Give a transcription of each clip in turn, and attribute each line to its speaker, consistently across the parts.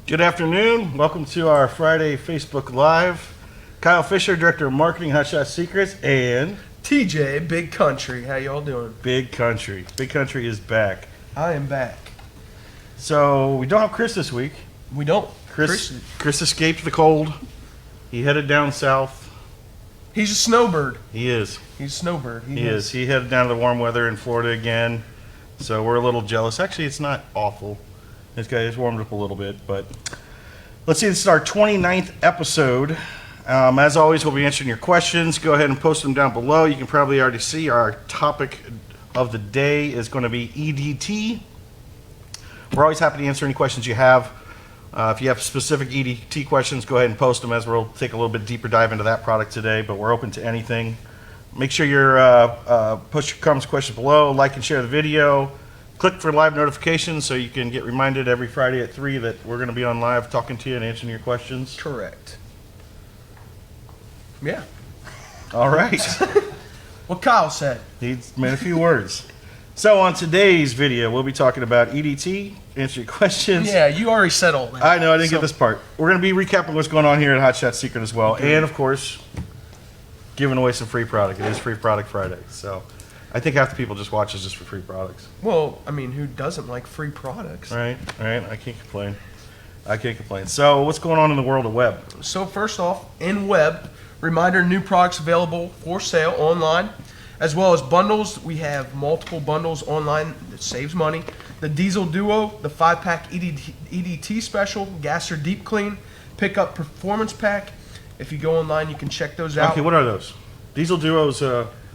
Speaker 1: Good afternoon. Welcome to our Friday Facebook Live. Kyle Fisher, Director of Marketing, Hotshot Secrets, and
Speaker 2: TJ, Big Country. How y'all doing?
Speaker 1: Big Country. Big Country is back.
Speaker 2: I am back.
Speaker 1: So we don't have Chris this week.
Speaker 2: We don't.
Speaker 1: Chris escaped the cold. He headed down south.
Speaker 2: He's a snowbird.
Speaker 1: He is.
Speaker 2: He's a snowbird.
Speaker 1: He is. He headed down to the warm weather in Florida again. So we're a little jealous. Actually, it's not awful. This guy has warmed up a little bit, but let's see. This is our 29th episode. As always, we'll be answering your questions. Go ahead and post them down below. You can probably already see our topic of the day is going to be EDT. We're always happy to answer any questions you have. If you have specific EDT questions, go ahead and post them, as we'll take a little bit deeper dive into that product today, but we're open to anything. Make sure you're post your comments, questions below, like and share the video. Click for live notifications so you can get reminded every Friday at 3 that we're going to be on live talking to you and answering your questions.
Speaker 2: Correct. Yeah.
Speaker 1: All right.
Speaker 2: What Kyle said.
Speaker 1: He's made a few words. So on today's video, we'll be talking about EDT, answer your questions.
Speaker 2: Yeah, you already said all that.
Speaker 1: I know, I didn't get this part. We're going to be recapping what's going on here at Hotshot Secret as well.
Speaker 2: Okay.
Speaker 1: And, of course, giving away some free product. It is Free Product Friday. So I think half the people just watch us just for free products.
Speaker 2: Well, I mean, who doesn't like free products?
Speaker 1: Right. I can't complain. So what's going on in the world of web?
Speaker 2: So first off, in web, reminder, new products available for sale online, as well as bundles. We have multiple bundles online that saves money. The Diesel Duo, the 5-pack EDT special, Gasser Deep Clean, Pickup Performance Pack. If you go online, you can check those out.
Speaker 1: Okay, what are those? Diesel Duo's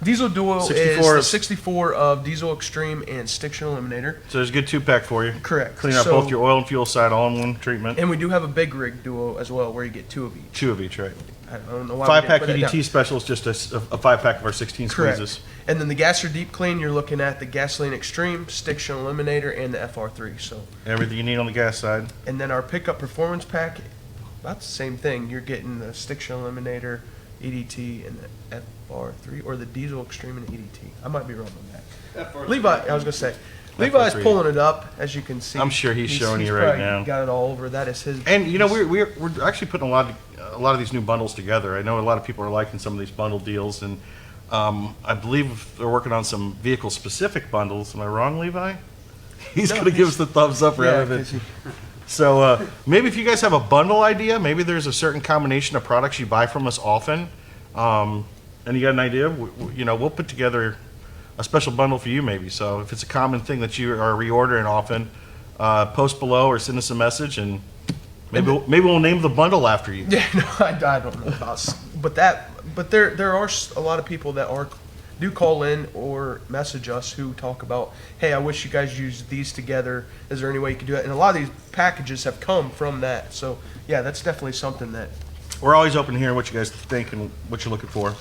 Speaker 2: Diesel Duo
Speaker 1: 64
Speaker 2: is the 64 of Diesel Extreme and Stiction Eliminator.
Speaker 1: So there's a good 2-pack for you.
Speaker 2: Correct.
Speaker 1: Clean out both your oil and fuel side all in one treatment.
Speaker 2: And we do have a Big Rig Duo as well, where you get 2 of each.
Speaker 1: 2 of each, right?
Speaker 2: I don't know why.
Speaker 1: 5-pack EDT special is just a 5-pack of our 16 squeezes.
Speaker 2: Correct. And then the Gasser Deep Clean, you're looking at the Gasoline Extreme, Stiction Eliminator, and the FR3. So
Speaker 1: everything you need on the gas side.
Speaker 2: And then our Pickup Performance Pack, about the same thing. You're getting the Stiction Eliminator, EDT, and the FR3, or the Diesel Extreme and the EDT. I might be wrong on that.
Speaker 3: FR3.
Speaker 2: Levi, I was going to say, Levi's
Speaker 1: FR3.
Speaker 2: pulling it up, as you can see.
Speaker 1: I'm sure he's showing you right
Speaker 2: probably
Speaker 1: now.
Speaker 2: Got it all over. That is his.
Speaker 1: And you know, we're actually putting a lot of these new bundles together. I know a lot of people are liking some of these bundle deals, and I believe they're working on some vehicle specific bundles. Am I wrong, Levi? He's going to give us the thumbs up rather than. So maybe if you guys have a bundle idea, maybe there's a certain combination of products you buy from us often, and you got an idea, we'll put together a special bundle for you maybe. So if it's a common thing that you are reordering often, post below or send us a message, and maybe we'll name the bundle after you.
Speaker 2: Yeah, no, I don't know about, but there are a lot of people that do call in or message us who talk about, hey, I wish you guys used these together. Is there any way you could do it? And a lot of these packages have come from that. So yeah, that's definitely something that
Speaker 1: we're always open to hearing what you guys think and what you're looking for.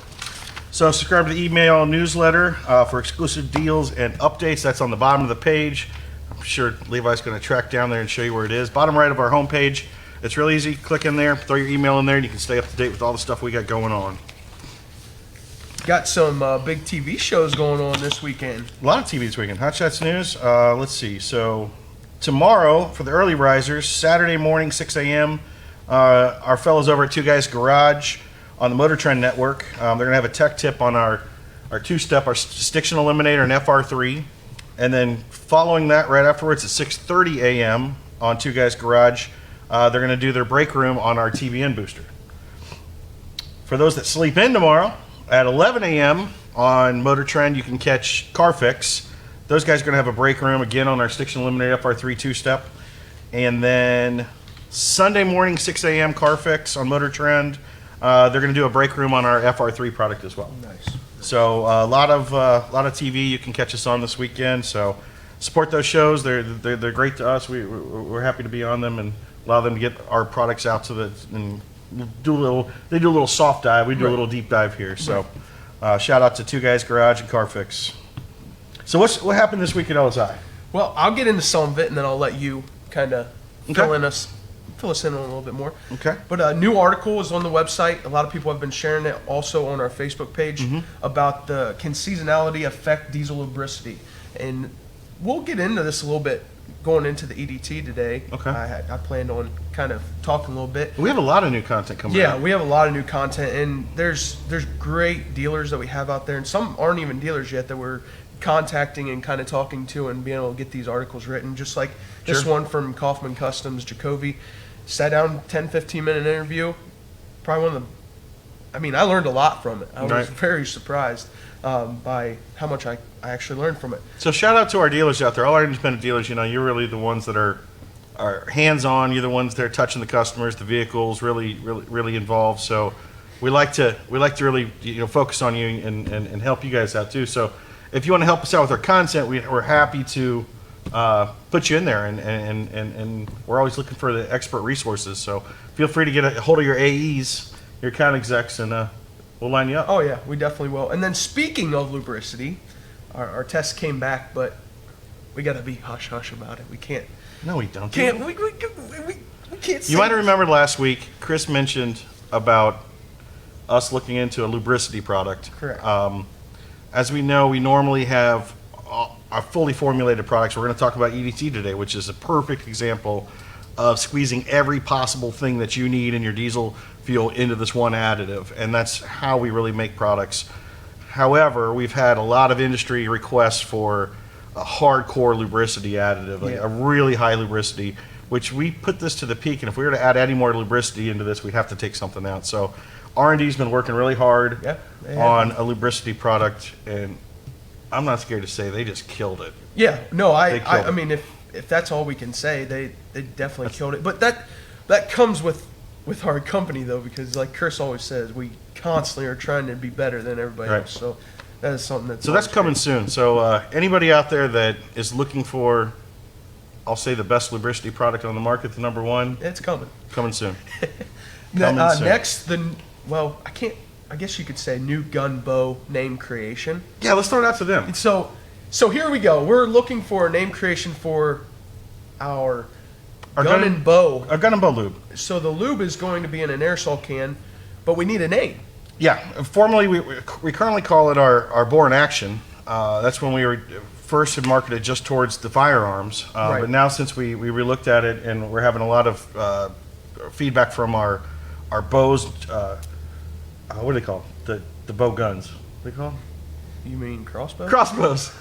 Speaker 1: So subscribe to the email newsletter for exclusive deals and updates. That's on the bottom of the page. I'm sure Levi's going to track down there and show you where it is. Bottom right of our homepage. It's real easy. Click in there, throw your email in there, and you can stay up to date with all the stuff we got going on.
Speaker 2: got some big TV shows going on this weekend.
Speaker 1: A lot of TV this weekend. Hot Shots News. Let's see. So tomorrow for the early risers, Saturday morning, 6 a.m., our fellows over at Two Guys Garage on the MotorTrend network, they're going to have a tech tip on our two-step, our Stiction Eliminator and FR3. And then following that, right afterwards at 6:30 a.m. on Two Guys Garage, they're going to do their break room on our TBN booster. For those that sleep in tomorrow, at 11 a.m. on MotorTrend, you can catch Car Fix. Those guys are going to have a break room again on our Stiction Eliminator FR3 two-step. And then Sunday morning, 6 a.m. Car Fix on MotorTrend. They're going to do a break room on our FR3 product as well.
Speaker 2: Nice.
Speaker 1: So a lot of TV you can catch us on this weekend. So support those shows. They're great to us. We're happy to be on them and allow them to get our products out to the and do a little. They do a little soft dive. We do a little deep dive here. So shout out to Two Guys Garage and Car Fix. So what happened this week at LSI?
Speaker 2: Well, I'll get into some of it and then I'll let you kind of fill in us fill us in on a little bit more.
Speaker 1: Okay.
Speaker 2: But a new article is on the website. A lot of people have been sharing it also on our Facebook page about can seasonality affect diesel lubricity. And we'll get into this a little bit going into the EDT today.
Speaker 1: Okay.
Speaker 2: I planned on kind of talking a little bit.
Speaker 1: We have a lot of new content coming out.
Speaker 2: Yeah, we have a lot of new content, and there's great dealers that we have out there, and some aren't even dealers yet that we're contacting and kind of talking to and being able to get these articles written, just like this one from Kaufman Customs, Jacoby. Sat down, 10-15 minute interview. Probably one of the, I learned a lot from it. I was very surprised by how much I actually learned from it.
Speaker 1: So shout out to our dealers out there, all our independent dealers. You're really the ones that are hands-on. You're the ones that are touching the customers, the vehicles, really involved. So we like to really focus on you and help you guys out too. So if you want to help us out with our content, we're happy to put you in there, and we're always looking for the expert resources. So feel free to get a hold of your AEs, your account execs, and we'll line you up.
Speaker 2: Oh yeah, we definitely will. And then speaking of lubricity, our test came back, but we got to be hush hush about it. We can't.
Speaker 1: No, we don't.
Speaker 2: We can't. Say
Speaker 1: You might have remembered last week, Chris mentioned about us looking into a lubricity product.
Speaker 2: Correct.
Speaker 1: As we know, we normally have our fully formulated products. We're going to talk about EDT today, which is a perfect example of squeezing every possible thing that you need in your diesel fuel into this one additive, and that's how we really make products. However, we've had a lot of industry requests for a hardcore lubricity additive, like a really high lubricity, which we put this to the peak, and if we were to add any more lubricity into this, we'd have to take something out. So R&D's been working really hard on a lubricity product, and I'm not scared to say they just killed it.
Speaker 2: Yeah, no, I mean, if that's all we can say, they definitely killed it. But that comes with our company, though, because like Chris always says, we constantly are trying to be better than everybody else. So that is something that's
Speaker 1: coming soon. So anybody out there that is looking for, I'll say, the best lubricity product on the market, the number one,
Speaker 2: it's coming
Speaker 1: soon.
Speaker 2: Next, I guess you could say new gun bow name creation.
Speaker 1: Yeah, let's throw it out to them.
Speaker 2: So here we go. We're looking for a name creation for our gun and bow.
Speaker 1: Our gun and bow lube.
Speaker 2: So the lube is going to be in an aerosol can, but we need a name.
Speaker 1: Yeah, formally we currently call it our bore in action. That's when we were first had marketed just towards the firearms. But now since we relooked at it, and we're having a lot of feedback from our bows. What do they call them? The bow guns? What do they call them?
Speaker 2: You mean crossbows?
Speaker 1: Crossbows.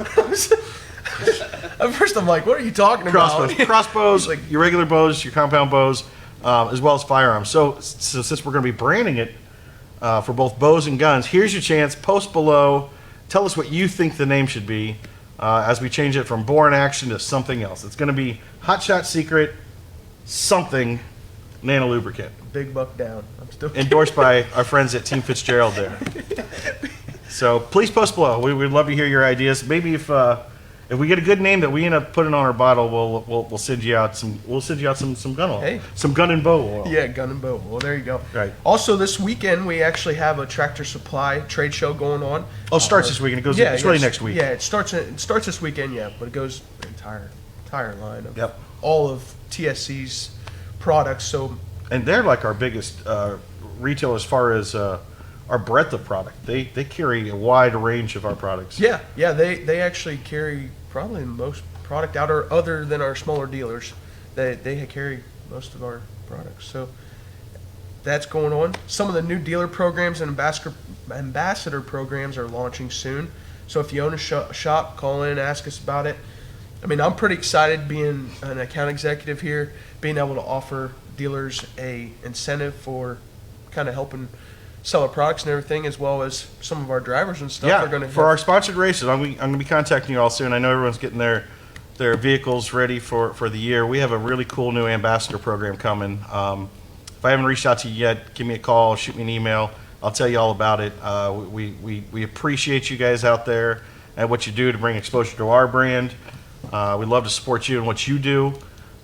Speaker 2: At first I'm like, what are you talking about?
Speaker 1: Crossbows, like your regular bows, your compound bows, as well as firearms. So since we're going to be branding it for both bows and guns, here's your chance. Post below. Tell us what you think the name should be as we change it from bore in action to something else. It's going to be Hot Shot Secret something nano lubricant.
Speaker 2: Big buck down. I'm still
Speaker 1: endorsed by our friends at Team Fitzgerald there. So please post below. We'd love to hear your ideas. Maybe if we get a good name that we end up putting on our bottle, we'll send you out some gun oil.
Speaker 2: Hey.
Speaker 1: Some gun and bow oil.
Speaker 2: Yeah, gun and bow. Well, there you go.
Speaker 1: Right.
Speaker 2: Also, this weekend we actually have a Tractor Supply trade show going on.
Speaker 1: Oh, it starts this weekend. It goes. It's really next week.
Speaker 2: Yeah, it starts this weekend. Yeah, but it goes the entire line of all of TSC's products. So.
Speaker 1: And they're like our biggest retail as far as our breadth of product. They carry a wide range of our products.
Speaker 2: Yeah, they actually carry probably the most product out other than our smaller dealers. They carry most of our products. So that's going on. Some of the new dealer programs and ambassador programs are launching soon. So if you own a shop, call in, ask us about it. I mean, I'm pretty excited being an account executive here, being able to offer dealers a incentive for kind of helping sell our products and everything, as well as some of our drivers and stuff. Are going to
Speaker 1: for our sponsored races. I'm going to be contacting you all soon. I know everyone's getting their vehicles ready for the year. We have a really cool new ambassador program coming. If I haven't reached out to you yet, give me a call, shoot me an email. I'll tell you all about it. We appreciate you guys out there and what you do to bring exposure to our brand. We love to support you and what you do.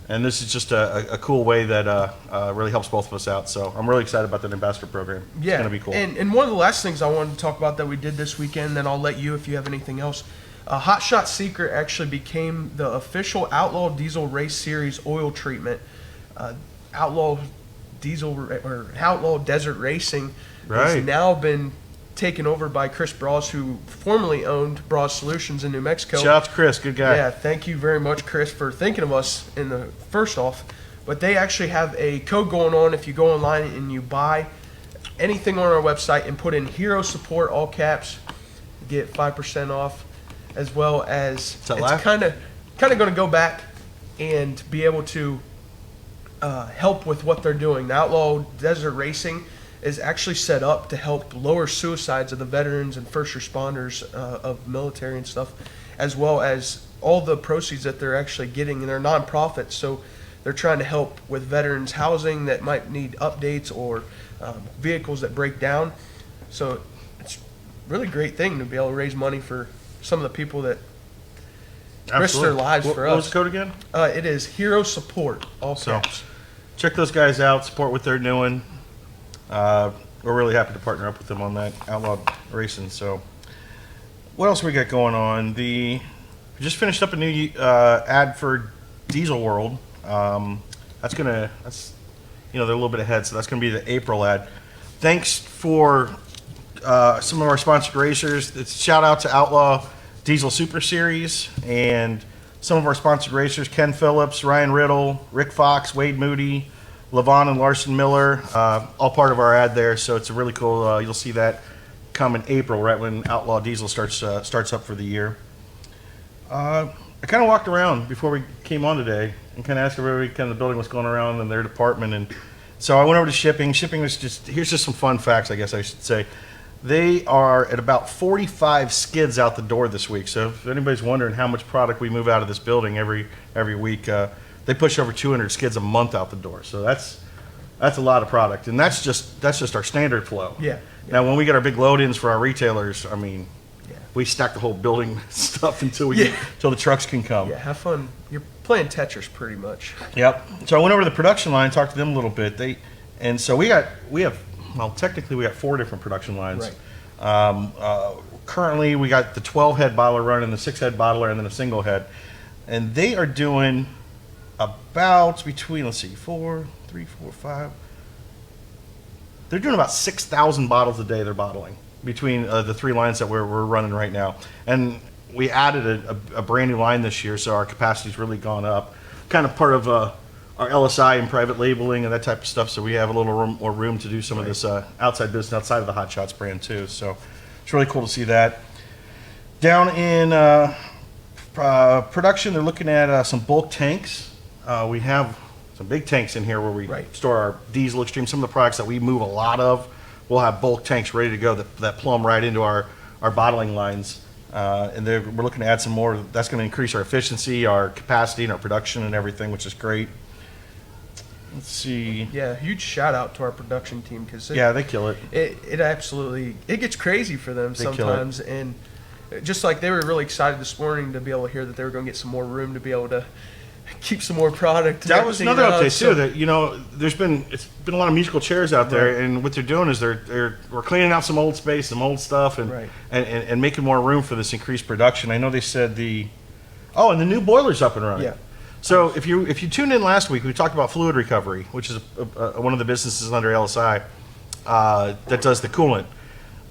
Speaker 1: And this is just a cool way that really helps both of us out. So I'm really excited about that ambassador program. It's going to be cool.
Speaker 2: And one of the last things I wanted to talk about that we did this weekend, then I'll let you if you have anything else. Hot Shot Secret actually became the official Outlaw Diesel Race Series oil treatment. Outlaw Outlaw Desert Racing
Speaker 1: Right.
Speaker 2: has now been taken over by Chris Bras, who formerly owned Bras Solutions in New Mexico.
Speaker 1: Shout out to Chris, good guy.
Speaker 2: Yeah, thank you very much, Chris, for thinking of us in the first off. But they actually have a code going on. If you go online and you buy anything on our website and put in Hero Support, all caps, you get 5% off, as well as
Speaker 1: that
Speaker 2: it's
Speaker 1: live?
Speaker 2: kind of going to go back and be able to help with what they're doing. The Outlaw Desert Racing is actually set up to help lower suicides of the veterans and first responders of military and stuff, as well as all the proceeds that they're actually getting, and they're nonprofits, so they're trying to help with veterans housing that might need updates or vehicles that break down. So it's a really great thing to be able to raise money for some of the people that risk their lives for us.
Speaker 1: What was the code again?
Speaker 2: It is Hero Support, all
Speaker 1: So,
Speaker 2: caps.
Speaker 1: check those guys out, support what they're doing. We're really happy to partner up with them on that Outlaw Racing. So, what else we got going on? We just finished up a new ad for Diesel World. That's they're a little bit ahead, so that's gonna be the April ad. Thanks for some of our sponsored racers. It's shout out to Outlaw Diesel Super Series and some of our sponsored racers: Ken Phillips, Ryan Riddle, Rick Fox, Wade Moody, Levon and Larson Miller, all part of our ad there. So it's a really cool. You'll see that come in April, right when Outlaw Diesel starts up for the year. I kind of walked around before we came on today and kind of asked everybody kind of the building what's going around in their department, and so I went over to shipping. Shipping was here's just some fun facts, I guess I should say. They are at about 45 skids out the door this week. So if anybody's wondering how much product we move out of this building every week, they push over 200 skids a month out the door. So that's a lot of product, and that's just our standard flow.
Speaker 2: Yeah.
Speaker 1: Now when we get our big load-ins for our retailers, I mean,
Speaker 2: Yeah.
Speaker 1: we stack the whole building stuff until
Speaker 2: Yeah.
Speaker 1: the trucks can come.
Speaker 2: Yeah, have fun. You're playing Tetris pretty much.
Speaker 1: Yep. So I went over to the production line, talked to them a little bit. Technically we got 4 different production lines.
Speaker 2: Right.
Speaker 1: Currently we got the 12-head bottler running, the 6-head bottler, and then a single head. And they are doing about between, 5. They're doing about 6,000 bottles a day they're bottling between the 3 lines that we're running right now. And we added a brand new line this year, so our capacity's really gone up. Kind of part of our LSI and private labeling and that type of stuff, so we have a little more room to do some of this outside business outside of the Hot Shots brand too. So it's really cool to see that. Down in production, they're looking at some bulk tanks. We have some big tanks in here where we store our diesel extreme. Some of the products that we move a lot of, we'll have bulk tanks ready to go that plumb right into our bottling lines. And we're looking to add some more. That's going to increase our efficiency, our capacity, and our production and everything, which is great. Let's see.
Speaker 2: Yeah, huge shout out to our production team because
Speaker 1: they kill it.
Speaker 2: It absolutely gets crazy for them
Speaker 1: They kill it.
Speaker 2: sometimes, and just like they were really excited this morning to be able to hear that they were going to get some more room to be able to keep some more product.
Speaker 1: That was another update too. That it's been a lot of musical chairs out there, and what they're doing is we're cleaning out some old space, some old stuff, and making more room for this increased production. I know they said and the new boiler's up and running.
Speaker 2: Yeah.
Speaker 1: So if you tuned in last week, we talked about fluid recovery, which is one of the businesses under LSI that does the coolant.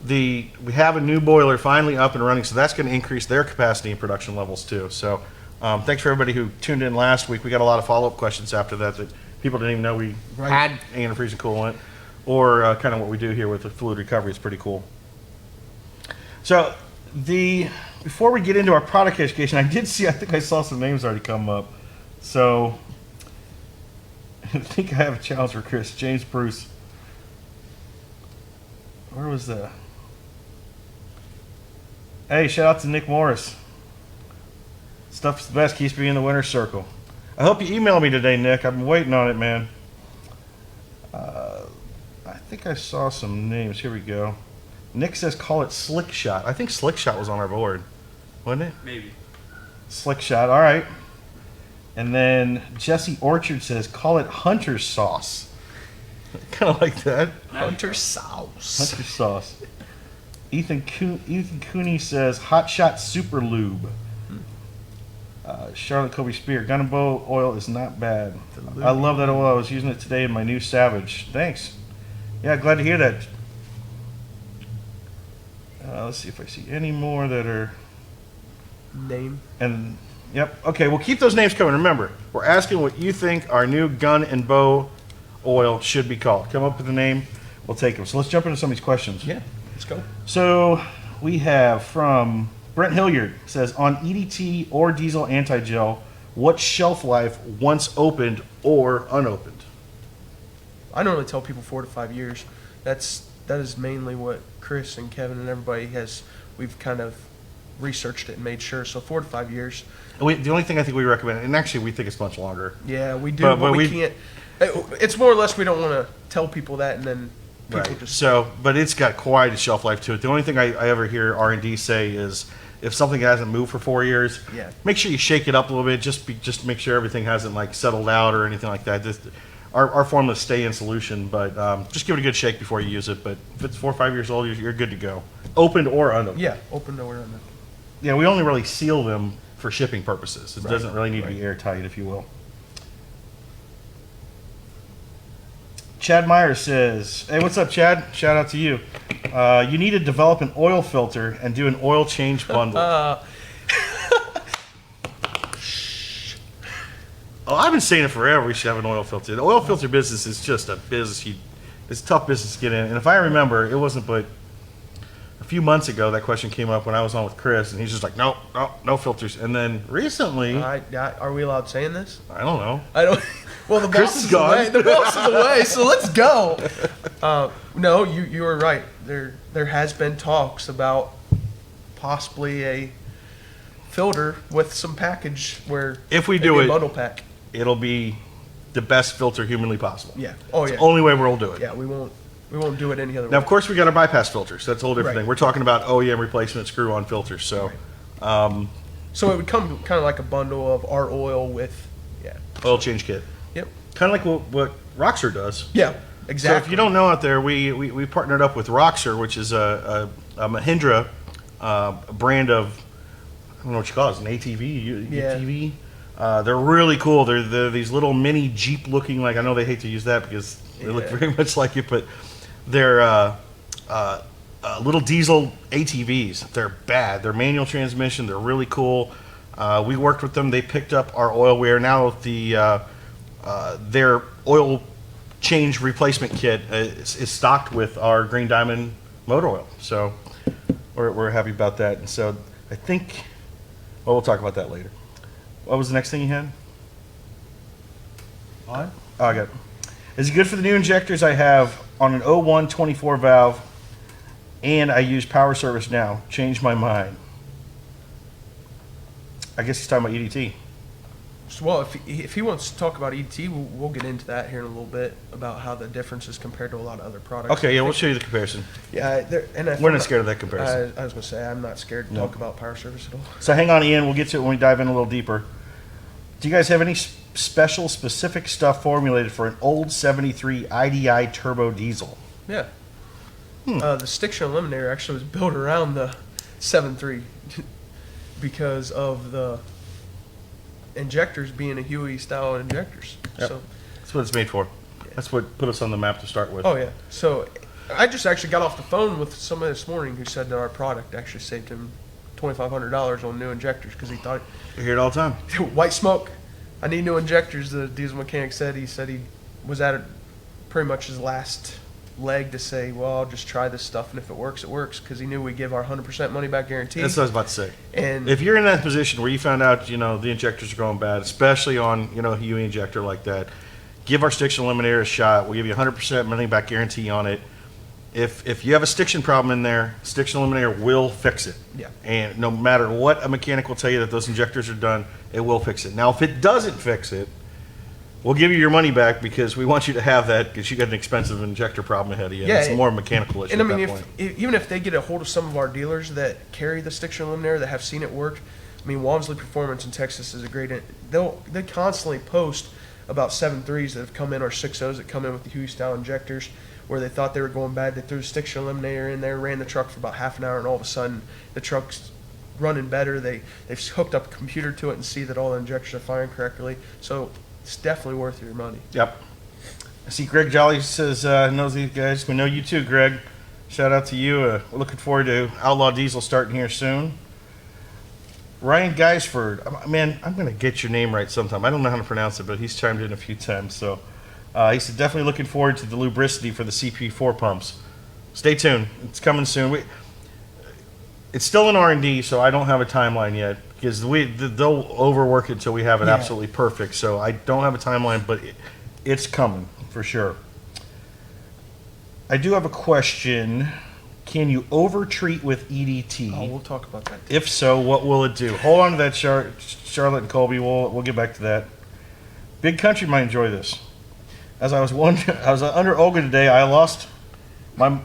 Speaker 1: We have a new boiler finally up and running, so that's going to increase their capacity and production levels too. So thanks for everybody who tuned in last week. We got a lot of follow-up questions after that people didn't even know we had antifreeze and coolant, or kind of what we do here with the fluid recovery is pretty cool. So before we get into our product education, I think I saw some names already come up. So I think I have a challenge for Chris. James Bruce. Where was the... Hey, shout out to Nick Morris. Stuff's the best, keeps me in the winner's circle. I hope you email me today, Nick. I've been waiting on it, man. I think I saw some names. Here we go. Nick says call it Slick Shot. I think Slick Shot was on our board, wasn't it?
Speaker 3: Maybe.
Speaker 1: Slick Shot, all right. And then Jesse Orchard says call it Hunter Sauce. Kind of like that.
Speaker 2: Hunter sauce.
Speaker 1: Hunter Sauce. Ethan Cooney says Hot Shot Super Lube. Charlotte Kobe Spear, gun and bow oil is not bad. I love that oil. I was using it today in my new Savage. Thanks. Yeah, glad to hear that. Let's see if I see any more that are
Speaker 2: Name.
Speaker 1: and yep. Okay, well keep those names coming. Remember, we're asking what you think our new gun and bow oil should be called. Come up with a name, we'll take them. So let's jump into some of these questions.
Speaker 2: Yeah, let's go.
Speaker 1: So we have from Brent Hilliard, says on EDT or diesel anti-gel, what shelf life once opened or unopened?
Speaker 2: I normally tell people 4 to 5 years. That is mainly what Chris and Kevin and everybody we've kind of researched it and made sure. So 4 to 5 years.
Speaker 1: The only thing I think we recommend, and actually we think it's much longer.
Speaker 2: Yeah, we do,
Speaker 1: But
Speaker 2: but we
Speaker 1: we-
Speaker 2: can't. It's more or less we don't want to tell people that, and then people
Speaker 1: Right.
Speaker 2: just.
Speaker 1: So, but it's got quite a shelf life to it. The only thing I ever hear R&D say is if something hasn't moved for 4 years,
Speaker 2: Yeah.
Speaker 1: make sure you shake it up a little bit, just make sure everything hasn't like settled out or anything like that. Our formulas stay in solution, but just give it a good shake before you use it. But if it's 4 or 5 years old, you're good to go. Opened or unopened.
Speaker 2: Yeah, open nowhere on that.
Speaker 1: Yeah, we only really seal them for shipping purposes. It
Speaker 2: Right,
Speaker 1: doesn't really need to be
Speaker 2: right.
Speaker 1: airtight, if you will. Chad Myers says, hey, what's up, Chad? Shout out to you. You need to develop an oil filter and do an oil change bundle. Oh, I've been saying it forever. We should have an oil filter. The oil filter business is just a business. It's a tough business to get in. And if I remember, it wasn't but a few months ago that question came up when I was on with Chris, and he's just like, no filters. And then recently,
Speaker 2: Are we allowed saying this?
Speaker 1: I don't know.
Speaker 2: I don't. Well, the
Speaker 1: Chris
Speaker 2: boss
Speaker 1: is
Speaker 2: is
Speaker 1: gone.
Speaker 2: away. The boss is away. So let's go. No, you are right. There has been talks about possibly a filter with some package where
Speaker 1: If we
Speaker 2: maybe
Speaker 1: do
Speaker 2: a
Speaker 1: it,
Speaker 2: bundle pack.
Speaker 1: it'll be the best filter humanly possible.
Speaker 2: Yeah. Oh
Speaker 1: It's
Speaker 2: yeah.
Speaker 1: the only way we'll do it.
Speaker 2: Yeah. We won't do it any other
Speaker 1: Now,
Speaker 2: way.
Speaker 1: of course, we got our bypass filters. That's a whole different
Speaker 2: Right.
Speaker 1: thing. We're talking about OEM replacement screw-on filters. So,
Speaker 2: So it would come kind of like a bundle of our oil with. Yeah.
Speaker 1: oil change kit.
Speaker 2: Yep.
Speaker 1: Kind of like what Roxor does.
Speaker 2: Yeah.
Speaker 1: So
Speaker 2: Exactly.
Speaker 1: if you don't know out there, we partnered up with Roxor, which is a Mahindra brand of, I don't know what you call it, an ATV,
Speaker 2: Yeah.
Speaker 1: UTV. They're really cool. They're these little mini Jeep looking, like, I know they hate to use that because they look
Speaker 2: Yeah.
Speaker 1: very much like it, but they're little diesel ATVs. They're bad. They're manual transmission. They're really cool. We worked with them. They picked up our oil. We are now their oil change replacement kit is stocked with our Green Diamond motor oil. So we're happy about that. And so I think, well, we'll talk about that later. What was the next thing you had?
Speaker 2: What?
Speaker 1: Oh, I got it. Is it good for the new injectors I have on an 01 24 valve and I use power service now? Changed my mind. I guess he's talking about EDT.
Speaker 2: So, well, if he wants to talk about EDT, we'll get into that here in a little bit about how the difference is compared to a lot of other products.
Speaker 1: Okay, yeah, we'll show you the comparison.
Speaker 2: Yeah,
Speaker 1: We're not scared of that comparison.
Speaker 2: I was going to say, I'm not scared to
Speaker 1: No.
Speaker 2: talk about power service at all.
Speaker 1: So hang on, Ian. We'll get to it when we dive in a little deeper. Do you guys have any special, specific stuff formulated for an old 73 IDI turbo diesel?
Speaker 2: Yeah. The stiction eliminator actually was built around the 7.3 because of the injectors being a Huey style injectors.
Speaker 1: Yep.
Speaker 2: So,
Speaker 1: That's what it's made for. That's what put us on the map to start with.
Speaker 2: oh yeah. So I just actually got off the phone with somebody this morning who said that our product actually saved him $2,500 on new injectors because he thought
Speaker 1: You hear it all the time.
Speaker 2: white smoke. I need new injectors. The diesel mechanic said he was at it pretty much his last leg to say, well, I'll just try this stuff, and if it works, it works, because he knew we give our 100% money back guarantee.
Speaker 1: That's what I was about to say.
Speaker 2: And
Speaker 1: If you're in that position where you found out, the injectors are going bad, especially on, a Huey injector like that, give our stiction eliminator a shot. We'll give you 100% money back guarantee on it. If you have a stiction problem in there, stiction eliminator will fix it.
Speaker 2: Yeah.
Speaker 1: And no matter what a mechanic will tell you that those injectors are done, it will fix it. Now, if it doesn't fix it, we'll give you your money back because we want you to have that because you got an expensive injector problem ahead of you.
Speaker 2: Yeah,
Speaker 1: It's more a mechanical issue
Speaker 2: And I
Speaker 1: at
Speaker 2: mean,
Speaker 1: that point.
Speaker 2: even if they get a hold of some of our dealers that carry the stiction eliminator that have seen it work, I mean, Walmsley Performance in Texas is a great. They constantly post about 7.3s that have come in or 6.0s that come in with the Huey style injectors where they thought they were going bad. They threw the stiction eliminator in there, ran the truck for about half an hour, and all of a sudden the truck's running better. They've hooked up a computer to it and see that all the injectors are firing correctly. So it's definitely worth your money.
Speaker 1: Yep. I see Greg Jolly says, knows these guys. We know you too, Greg. Shout out to you. We're looking forward to Outlaw Diesel starting here soon. Ryan Geisford. Man, I'm going to get your name right sometime. I don't know how to pronounce it, but he's chimed in a few times. So he said, definitely looking forward to the Lubricity for the CP4 pumps. Stay tuned. It's coming soon. It's still in R&D, so I don't have a timeline yet because they'll overwork it until we have it absolutely perfect. So I don't have a timeline, but it's coming for sure. I do have a question. Can you overtreat with EDT?
Speaker 2: Oh, we'll talk about that.
Speaker 1: If so, what will it do? Hold on to that, Charlotte and Colby. We'll get back to that. Big Country might enjoy this. As I was under Olga today, I lost my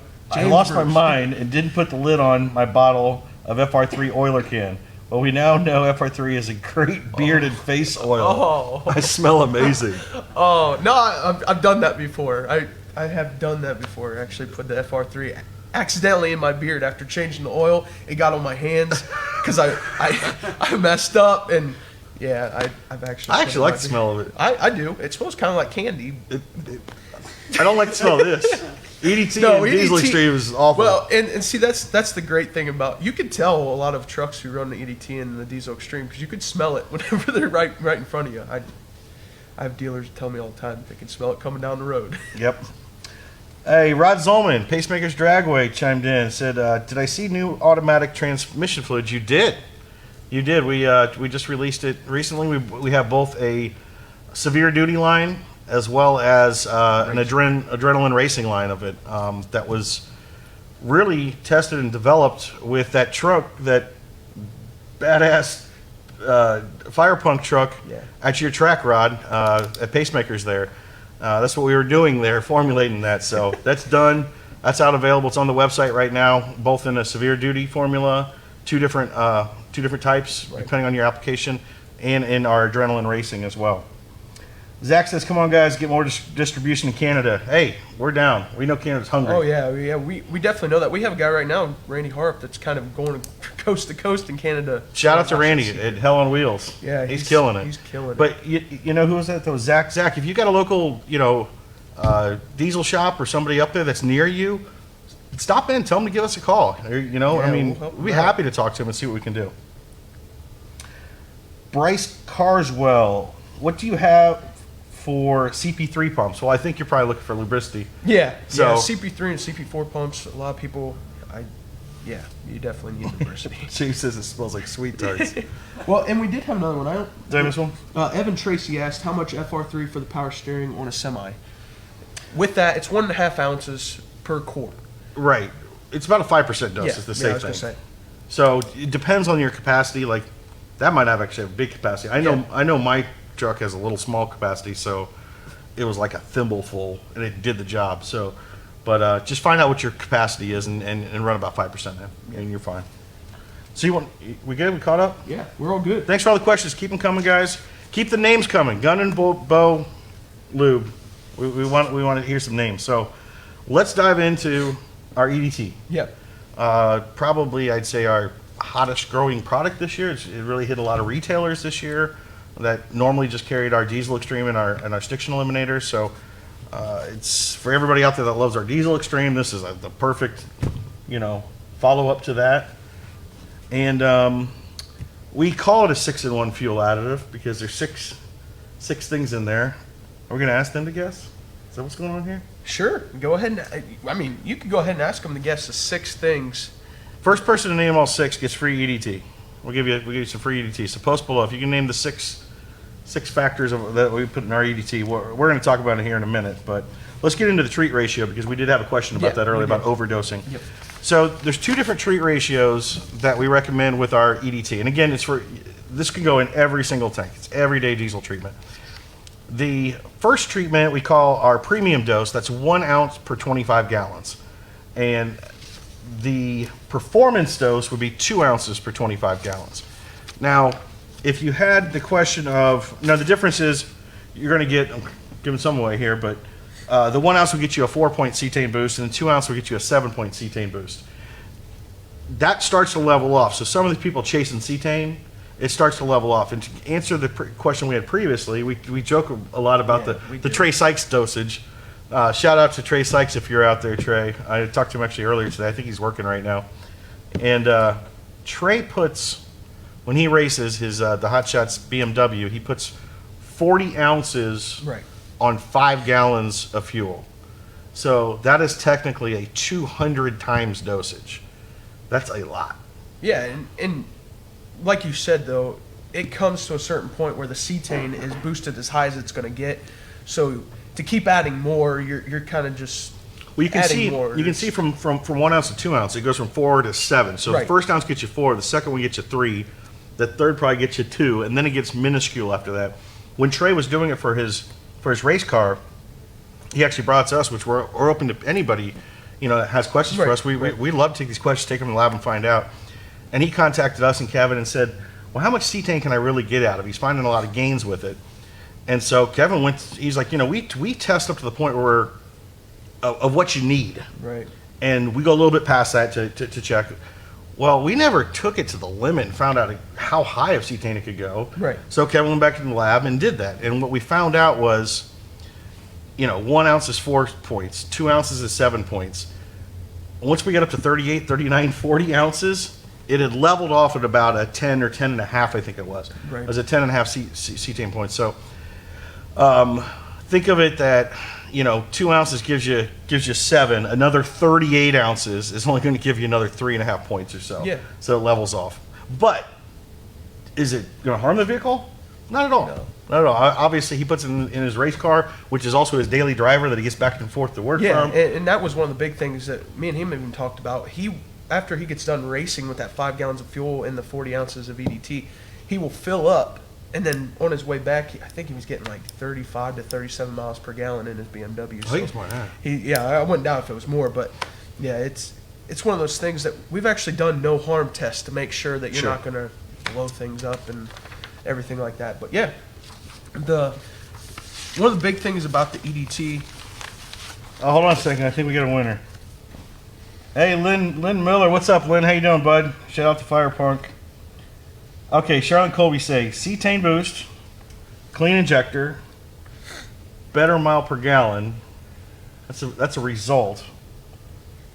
Speaker 1: mind and didn't put the lid on my bottle of FR3 oiler can. But we now know FR3 is a great bearded face oil.
Speaker 2: Oh.
Speaker 1: I smell amazing.
Speaker 2: Oh, no, I've done that before. I have done that before. I actually put the FR3 accidentally in my beard after changing the oil. It got on my hands because I messed up, and yeah, I've actually.
Speaker 1: I actually like the smell of it.
Speaker 2: I do. It smells kind of like candy.
Speaker 1: I don't like the smell of this. EDT
Speaker 2: No,
Speaker 1: and Diesel
Speaker 2: EDT
Speaker 1: Extreme is awful.
Speaker 2: Well, and see, that's the great thing about, you can tell a lot of trucks who run the EDT and the Diesel Extreme because you can smell it whenever they're right in front of you. I have dealers tell me all the time they can smell it coming down the road.
Speaker 1: Yep. Hey, Rod Zolman, Pacemakers Dragway, chimed in and said, did I see new automatic transmission fluids? You did. You did. We just released it recently. We have both a severe duty line as well as an adrenaline racing line of it that was really tested and developed with that truck, that badass fire punk truck at your track rod at Pacemakers there. That's what we were doing there, formulating that. So that's done. That's out available. It's on the website right now, both in a severe duty formula, two different types depending on your application, and in our adrenaline racing as well. Zach says, "Come on, guys, get more distribution in Canada." Hey, we're down. We know Canada's hungry.
Speaker 2: Oh yeah, we definitely know that. We have a guy right now, Randy Harp, that's kind of going coast to coast in Canada.
Speaker 1: Shout out to Randy at Hell on Wheels.
Speaker 2: Yeah,
Speaker 1: he's killing it.
Speaker 2: He's killing it.
Speaker 1: But you know who was that though? Zach. Zach, if you got a local diesel shop or somebody up there that's near you, stop in. Tell them to give us a call. You know, I mean, we'll be happy to talk to them and see what we can do. Bryce Carswell, what do you have for CP3 pumps? Well, I think you're probably looking for lubricity.
Speaker 2: Yeah,
Speaker 1: So
Speaker 2: CP3 and CP4 pumps. A lot of people, you definitely need lubricity.
Speaker 1: She says it smells like sweet tarts.
Speaker 2: Well, and we did have another one.
Speaker 1: Did I miss one?
Speaker 2: Evan Tracy asked how much FR3 for the power steering on a semi. With that, it's 1.5 ounces per quart.
Speaker 1: Right. It's about a 5% dose. Is the safe thing.
Speaker 2: Say.
Speaker 1: So it depends on your capacity. Like that might have actually a big capacity. I know my truck has a little small capacity, so it was like a thimble full, and it did the job. So, but just find out what your capacity is and run about 5% in, and you're fine. So we good? We caught up?
Speaker 2: Yeah, we're all good.
Speaker 1: Thanks for all the questions. Keep them coming, guys. Keep the names coming. Gun and Bow Lube. We want to hear some names. So let's dive into our EDT.
Speaker 2: Yeah.
Speaker 1: Probably, I'd say, our hottest growing product this year. It really hit a lot of retailers this year that normally just carried our Diesel Extreme and our Stiction Eliminator. So it's for everybody out there that loves our Diesel Extreme. This is the perfect, follow up to that. And we call it a 6-in-1 fuel additive because there's six things in there. Are we going to ask them to guess? Is that what's going on here?
Speaker 2: Sure. Go ahead and, you can go ahead and ask them to guess the 6 things.
Speaker 1: First person to name all 6 gets free EDT. We'll give you some free EDT. So post below if you can name the six factors that we put in our EDT. We're going to talk about it here in a minute, but let's get into the treat ratio because we did have a question about that earlier about overdosing.
Speaker 2: Yep.
Speaker 1: So there's 2 different treat ratios that we recommend with our EDT, and again, this can go in every single tank. It's everyday diesel treatment. The first treatment we call our premium dose. That's 1 ounce per 25 gallons, and the performance dose would be 2 ounces per 25 gallons. Now, if you had the question of, the difference is you're going to get, I'm giving some away here, but the 1 ounce will get you a 4-point cetane boost, and the 2 ounce will get you a 7-point cetane boost. that starts to level off. So some of the people chasing cetane, it starts to level off. And to answer the question we had previously, we joke a lot about the Trey Sykes dosage. Shout out to Trey Sykes if you're out there, Trey. I talked to him actually earlier today. I think he's working right now. And Trey puts, when he races his the Hot Shots BMW, he puts 40 ounces on 5 gallons of fuel. So that is technically a 200 times dosage. That's a lot.
Speaker 2: Yeah, and like you said, though, it comes to a certain point where the cetane is boosted as high as it's going to get. So to keep adding more, you're kind of just
Speaker 1: you can
Speaker 2: adding
Speaker 1: see
Speaker 2: more.
Speaker 1: You can see from 1 ounce to 2 ounce, it goes from 4 to 7. So the first ounce gets you 4, the second one gets you 3, the third probably gets you 2, and then it gets minuscule after that. When Trey was doing it for his race car, he actually brought it to us, which we're open to anybody, that has questions for us. We love to take these questions, take them to the lab and find out. And he contacted us and Kevin and said, well, how much cetane can I really get out of it? He's finding a lot of gains with it. And so Kevin he's like, we test up to the point where of what you need.
Speaker 2: Right.
Speaker 1: And we go a little bit past that to check. Well, we never took it to the limit and found out how high of cetane it could go.
Speaker 2: Right.
Speaker 1: So Kevin went back to the lab and did that. And what we found out was, 1 ounce is 4 points, 2 ounces is 7 points. Once we got up to 38, 39, 40 ounces, it had leveled off at about a 10 or 10 and a half, I think it was.
Speaker 2: Right.
Speaker 1: It was a 10 and a half cetane points. So think of it that 2 ounces gives you 7. Another 38 ounces is only going to give you another 3.5 points or so.
Speaker 2: Yeah.
Speaker 1: So it levels off. But is it going to harm the vehicle? Not at all.
Speaker 2: No.
Speaker 1: Not at all. Obviously, he puts it in his race car, which is also his daily driver that he gets back and forth to work from.
Speaker 2: And that was one of the big things that me and him even talked about. After he gets done racing with that 5 gallons of fuel and the 40 ounces of EDT, he will fill up, and then on his way back, I think he was getting like 35 to 37 miles per gallon in his BMW.
Speaker 1: I think it's more than that.
Speaker 2: I wouldn't doubt if it was more, but yeah, it's one of those things that we've actually done no harm tests to make sure that you're not going to blow things up and everything like that. But yeah, one of the big things about the EDT.
Speaker 1: Oh, hold on a second. I think we got a winner. Hey, Lynn Miller. What's up, Lynn? How you doing, bud? Shout out to Fire Punk. Okay, Charlotte Colby say, cetane boost, clean injector, better mile per gallon. That's a result.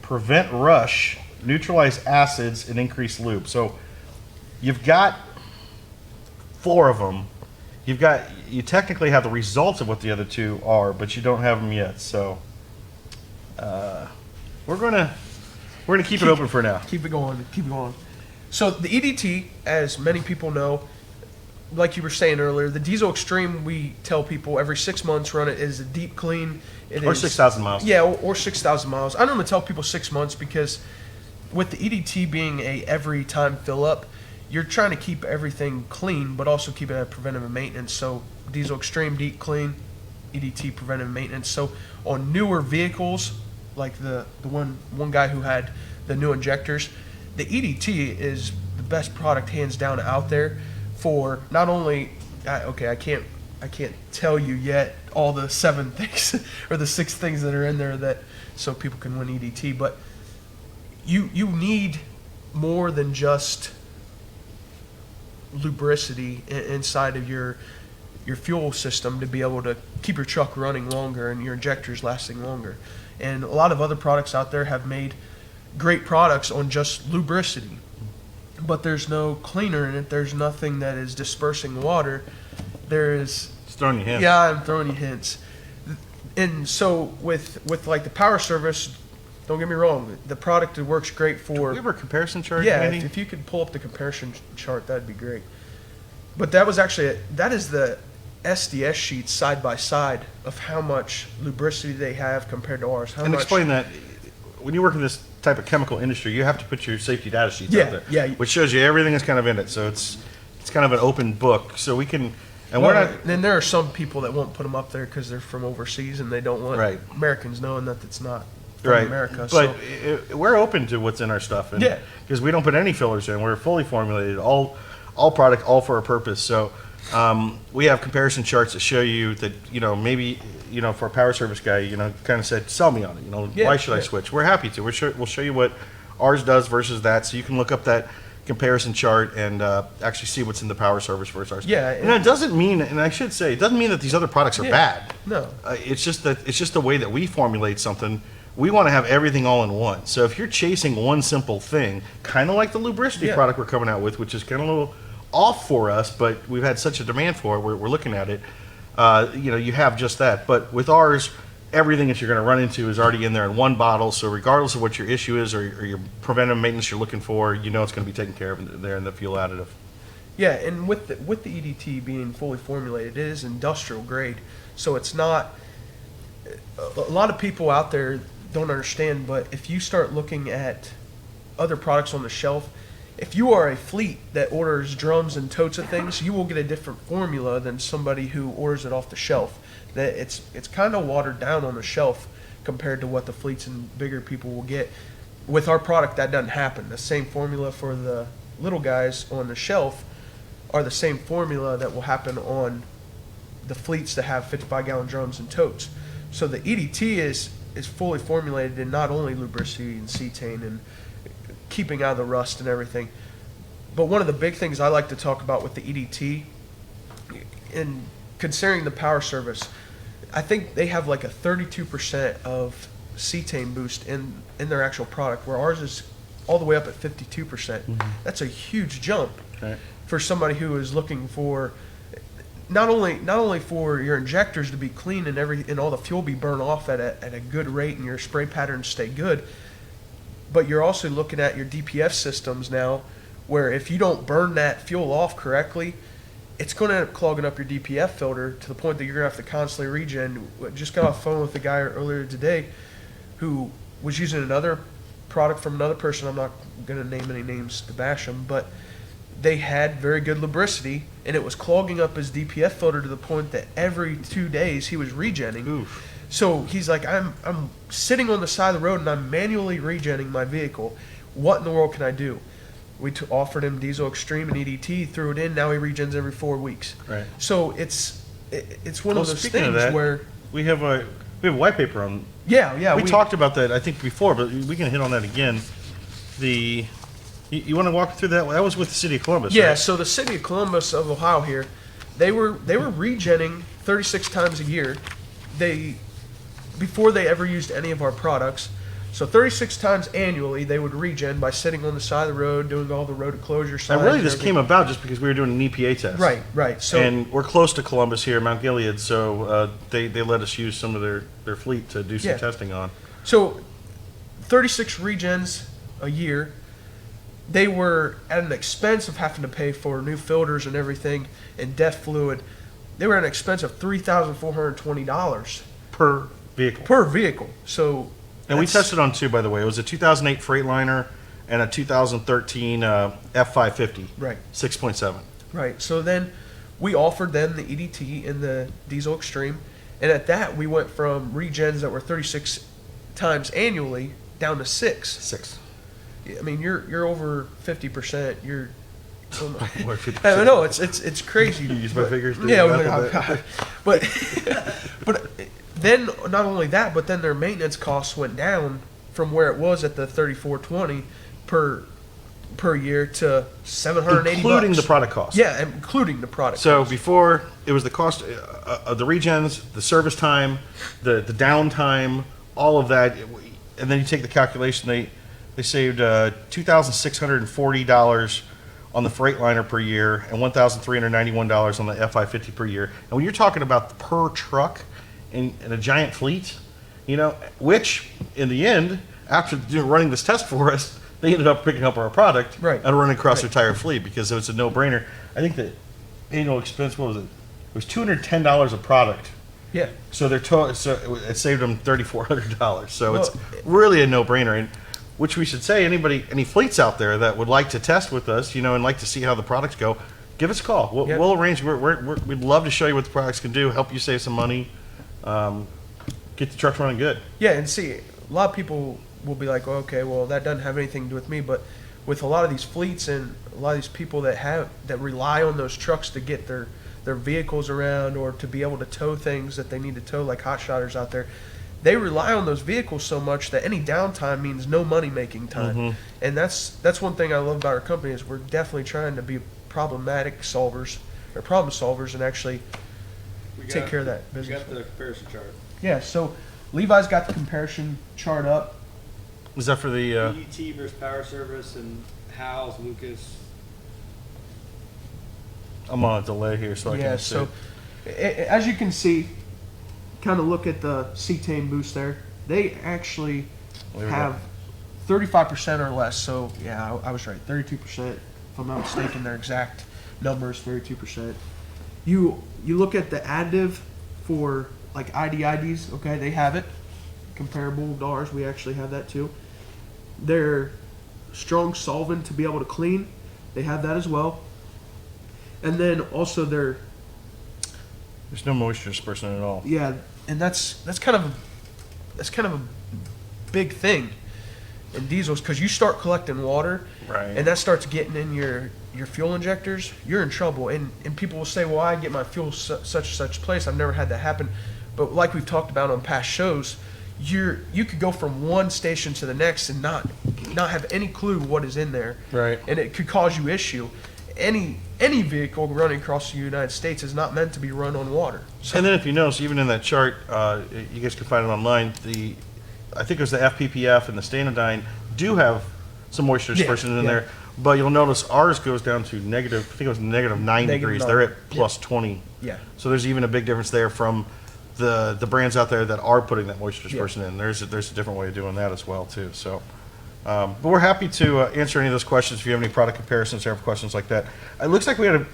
Speaker 1: Prevent rush, neutralize acids, and increase lube. So you've got 4 of them. You technically have the results of what the other 2 are, but you don't have them yet. So we're gonna keep it open for now.
Speaker 2: Keep it going. So the EDT, as many people know, like you were saying earlier, the Diesel Extreme, we tell people every 6 months run it. It is a deep clean.
Speaker 1: Or 6,000 miles.
Speaker 2: Yeah, or 6,000 miles. I normally tell people 6 months because with the EDT being a every time fill up, you're trying to keep everything clean, but also keep it at preventive maintenance. So Diesel Extreme, deep clean, EDT, preventive maintenance. So on newer vehicles, like the one guy who had the new injectors, the EDT is the best product hands down out there for not only I can't tell you yet all the 7 things or the 6 things that are in there that so people can win EDT, but you need more than just lubricity inside of your fuel system to be able to keep your truck running longer and your injectors lasting longer. And a lot of other products out there have made great products on just lubricity, but there's no cleaner in it. There's nothing that is dispersing water. There is.
Speaker 1: Just throwing you hints.
Speaker 2: Yeah, I'm throwing you hints. And so with like the power service, don't get me wrong, the product works great for.
Speaker 1: Do we have a comparison chart?
Speaker 2: Yeah,
Speaker 1: Andy?
Speaker 2: if you could pull up the comparison chart, that'd be great. But that is the SDS sheets side by side of how much lubricity they have compared to ours.
Speaker 1: Explain that. When you work in this type of chemical industry, you have to put your safety data sheets out there,
Speaker 2: yeah.
Speaker 1: which shows you everything that's kind of in it. So it's kind of an open book. So we can, and
Speaker 2: well,
Speaker 1: we're not.
Speaker 2: Then there are some people that won't put them up there because they're from overseas and they don't want Americans knowing that it's not from America.
Speaker 1: But we're open to what's in our stuff, and
Speaker 2: yeah,
Speaker 1: because we don't put any fillers in. We're fully formulated, all product, all for a purpose. So we have comparison charts that show you that maybe for a power service guy, kind of said, sell me on it. Why should I switch? We're happy to. We'll show you what ours does versus that. So you can look up that comparison chart and actually see what's in the power service versus ours.
Speaker 2: Yeah,
Speaker 1: and it doesn't mean, and I should say, it doesn't mean that these other products are bad.
Speaker 2: No.
Speaker 1: It's just the way that we formulate something. We want to have everything all in one. So if you're chasing one simple thing, kind of like the Lubricity product we're coming out with, which is kind of a little off for us, but we've had such a demand for it, we're looking at it. You have just that. But with ours, everything that you're going to run into is already in there in one bottle. So regardless of what your issue is or your preventive maintenance you're looking for, it's going to be taken care of there in the fuel additive.
Speaker 2: Yeah, and with the EDT being fully formulated, it is industrial grade. So it's not. A lot of people out there don't understand, but if you start looking at other products on the shelf, if you are a fleet that orders drums and totes of things, you will get a different formula than somebody who orders it off the shelf. That it's kind of watered down on the shelf compared to what the fleets and bigger people will get. With our product, that doesn't happen. The same formula for the little guys on the shelf are the same formula that will happen on the fleets that have 55-gallon drums and totes. So the EDT is fully formulated in not only lubricity and cetane and keeping out of the rust and everything, but one of the big things I like to talk about with the EDT, in considering the power service, I think they have like a 32% of cetane boost in their actual product, where ours is all the way up at 52%. Mm-hmm. That's a huge jump for somebody who is looking for not only for your injectors to be clean and all the fuel be burned off at a good rate and your spray patterns stay good, but you're also looking at your DPF systems now, where if you don't burn that fuel off correctly, it's going to end up clogging up your DPF filter to the point that you're going to have to constantly regen. Just got off the phone with a guy earlier today who was using another product from another person. I'm not going to name any names to bash them, but they had very good lubricity, and it was clogging up his DPF filter to the point that every 2 days he was regenning.
Speaker 1: Oof.
Speaker 2: So he's like, I'm sitting on the side of the road and I'm manually regenning my vehicle. What in the world can I do? We offered him Diesel Extreme and EDT, threw it in. Now he regens every 4 weeks. Right. So it's one of those things where
Speaker 1: we have a white paper on.
Speaker 2: Yeah.
Speaker 1: We talked about that I think before, but we can hit on that again. You want to walk through that? That was with the city of Columbus.
Speaker 2: Yeah.
Speaker 1: Right?
Speaker 2: So the city of Columbus of Ohio here, they were regenning 36 times a year. Before they ever used any of our products. So 36 times annually, they would regen by sitting on the side of the road, doing all the road closure signs.
Speaker 1: And really, this came about just because we were doing an EPA test.
Speaker 2: Right. So,
Speaker 1: and we're close to Columbus here, Mount Gilead, so they let us use some of their fleet to do some testing on.
Speaker 2: So 36 regens a year. They were at an expense of having to pay for new filters and everything and DEF fluid. They were at an expense of $3,420
Speaker 1: per vehicle.
Speaker 2: So.
Speaker 1: And we tested on two, by the way. It was a 2008 Freightliner and a 2013 F550.
Speaker 2: Right.
Speaker 1: 6.7.
Speaker 2: Right. So then we offered them the EDT and the Diesel Extreme. And at that, we went from regens that were 36 times annually down to 6.
Speaker 1: 6.
Speaker 2: I mean, you're over 50%. You're.
Speaker 1: Over 50%.
Speaker 2: I know it's crazy.
Speaker 1: You use my figures.
Speaker 2: Yeah, but then not only that, but then their maintenance costs went down from where it was at the $3,420 per year to $780,
Speaker 1: including the product cost.
Speaker 2: Yeah, including the product.
Speaker 1: So before it was the cost of the regens, the service time, the downtime, all of that, and then you take the calculation. They saved $2,640 on the Freightliner per year and $1,391 on the F550 per year. And when you're talking about per truck in a giant fleet, which in the end, after running this test for us, they ended up picking up our product and running across their entire fleet because it was a no-brainer. I think the annual expense, what was it? It was $210 a product.
Speaker 2: Yeah.
Speaker 1: So it saved them $3,400. So it's really a no-brainer. And which we should say, any fleets out there that would like to test with us, and like to see how the products go, give us a call. We'll arrange. We'd love to show you what the products can do, help you save some money, get the trucks running good.
Speaker 2: Yeah, and see, a lot of people will be like, okay, well, that doesn't have anything to do with me. But with a lot of these fleets and a lot of these people that rely on those trucks to get their vehicles around or to be able to tow things that they need to tow, like hot shotters out there, they rely on those vehicles so much that any downtime means no money making time. And that's one thing I love about our company is we're definitely trying to be problem solvers and actually take care of that business.
Speaker 3: We got the comparison chart.
Speaker 2: Yeah, so Levi's got the comparison chart up.
Speaker 1: Was that for the?
Speaker 3: EDT versus Power Service and Howes, Lucas.
Speaker 1: I'm on a delay here, so I
Speaker 2: Yeah,
Speaker 1: can see.
Speaker 2: so as you can see, kind of look at the cetane boost there. They actually
Speaker 1: There we
Speaker 2: have 35% or less. So yeah, I was right. 32%, if I'm not mistaken. Their exact numbers, 32%. You look at the additive for like IDs. Okay, they have it comparable to ours. We actually have that too. Their strong solvent to be able to clean, they have that as well. And then also their
Speaker 1: There's no moisture dispersant at all.
Speaker 2: yeah, and that's kind of a big thing in diesels because you start collecting water,
Speaker 1: Right.
Speaker 2: and that starts getting in your fuel injectors. You're in trouble, and people will say, "Well, I get my fuel such and such place. I've never had that happen." But like we've talked about on past shows, you could go from one station to the next and not have any clue what is in there,
Speaker 1: Right.
Speaker 2: and it could cause you issue. Any vehicle running across the United States is not meant to be run on water. So
Speaker 1: And then if you notice, even in that chart, you guys can find it online. I think it was the FPPF and the Stanodyne do have some moisture dispersion in
Speaker 2: yeah.
Speaker 1: there, but you'll notice ours goes down to negative. I think it was negative 9
Speaker 2: Negative
Speaker 1: degrees.
Speaker 2: 9.
Speaker 1: They're at plus 20.
Speaker 2: yeah.
Speaker 1: So there's even a big difference there from the brands out there that are putting that moisture dispersion in. There's a different way of doing that as well too. So, but we're happy to answer any of those questions if you have any product comparisons or have questions like that. It looks like we had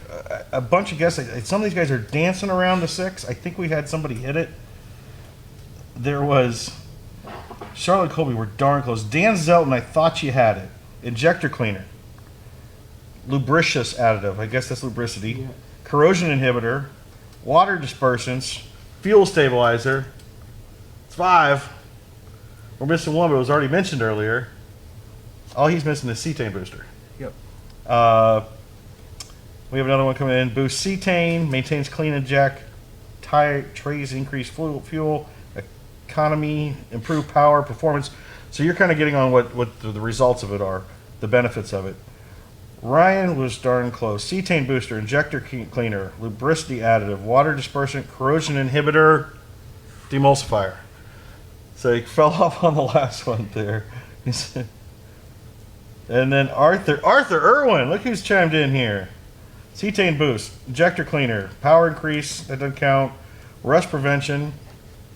Speaker 1: a bunch of guests. Some of these guys are dancing around the 6. I think we had somebody hit it. There was Charlotte and Colby were darn close. Dan Zelton, I thought you had it. Injector cleaner. Lubricious additive. I guess that's lubricity.
Speaker 2: Yeah.
Speaker 1: Corrosion inhibitor. Water dispersants. Fuel stabilizer. It's 5. We're missing one, but it was already mentioned earlier. All he's missing is cetane booster.
Speaker 2: Yep.
Speaker 1: We have another one coming in. Boost cetane, maintains clean inject, trays increase fuel, economy, improve power, performance. So you're kind of getting on what the results of it are, the benefits of it. Ryan was darn close. Cetane booster, injector cleaner, lubricity additive, water dispersant, corrosion inhibitor, demulsifier. So he fell off on the last one there. And then Arthur Irwin, look who's chimed in here. Cetane boost, injector cleaner, power increase, that doesn't count, rust prevention,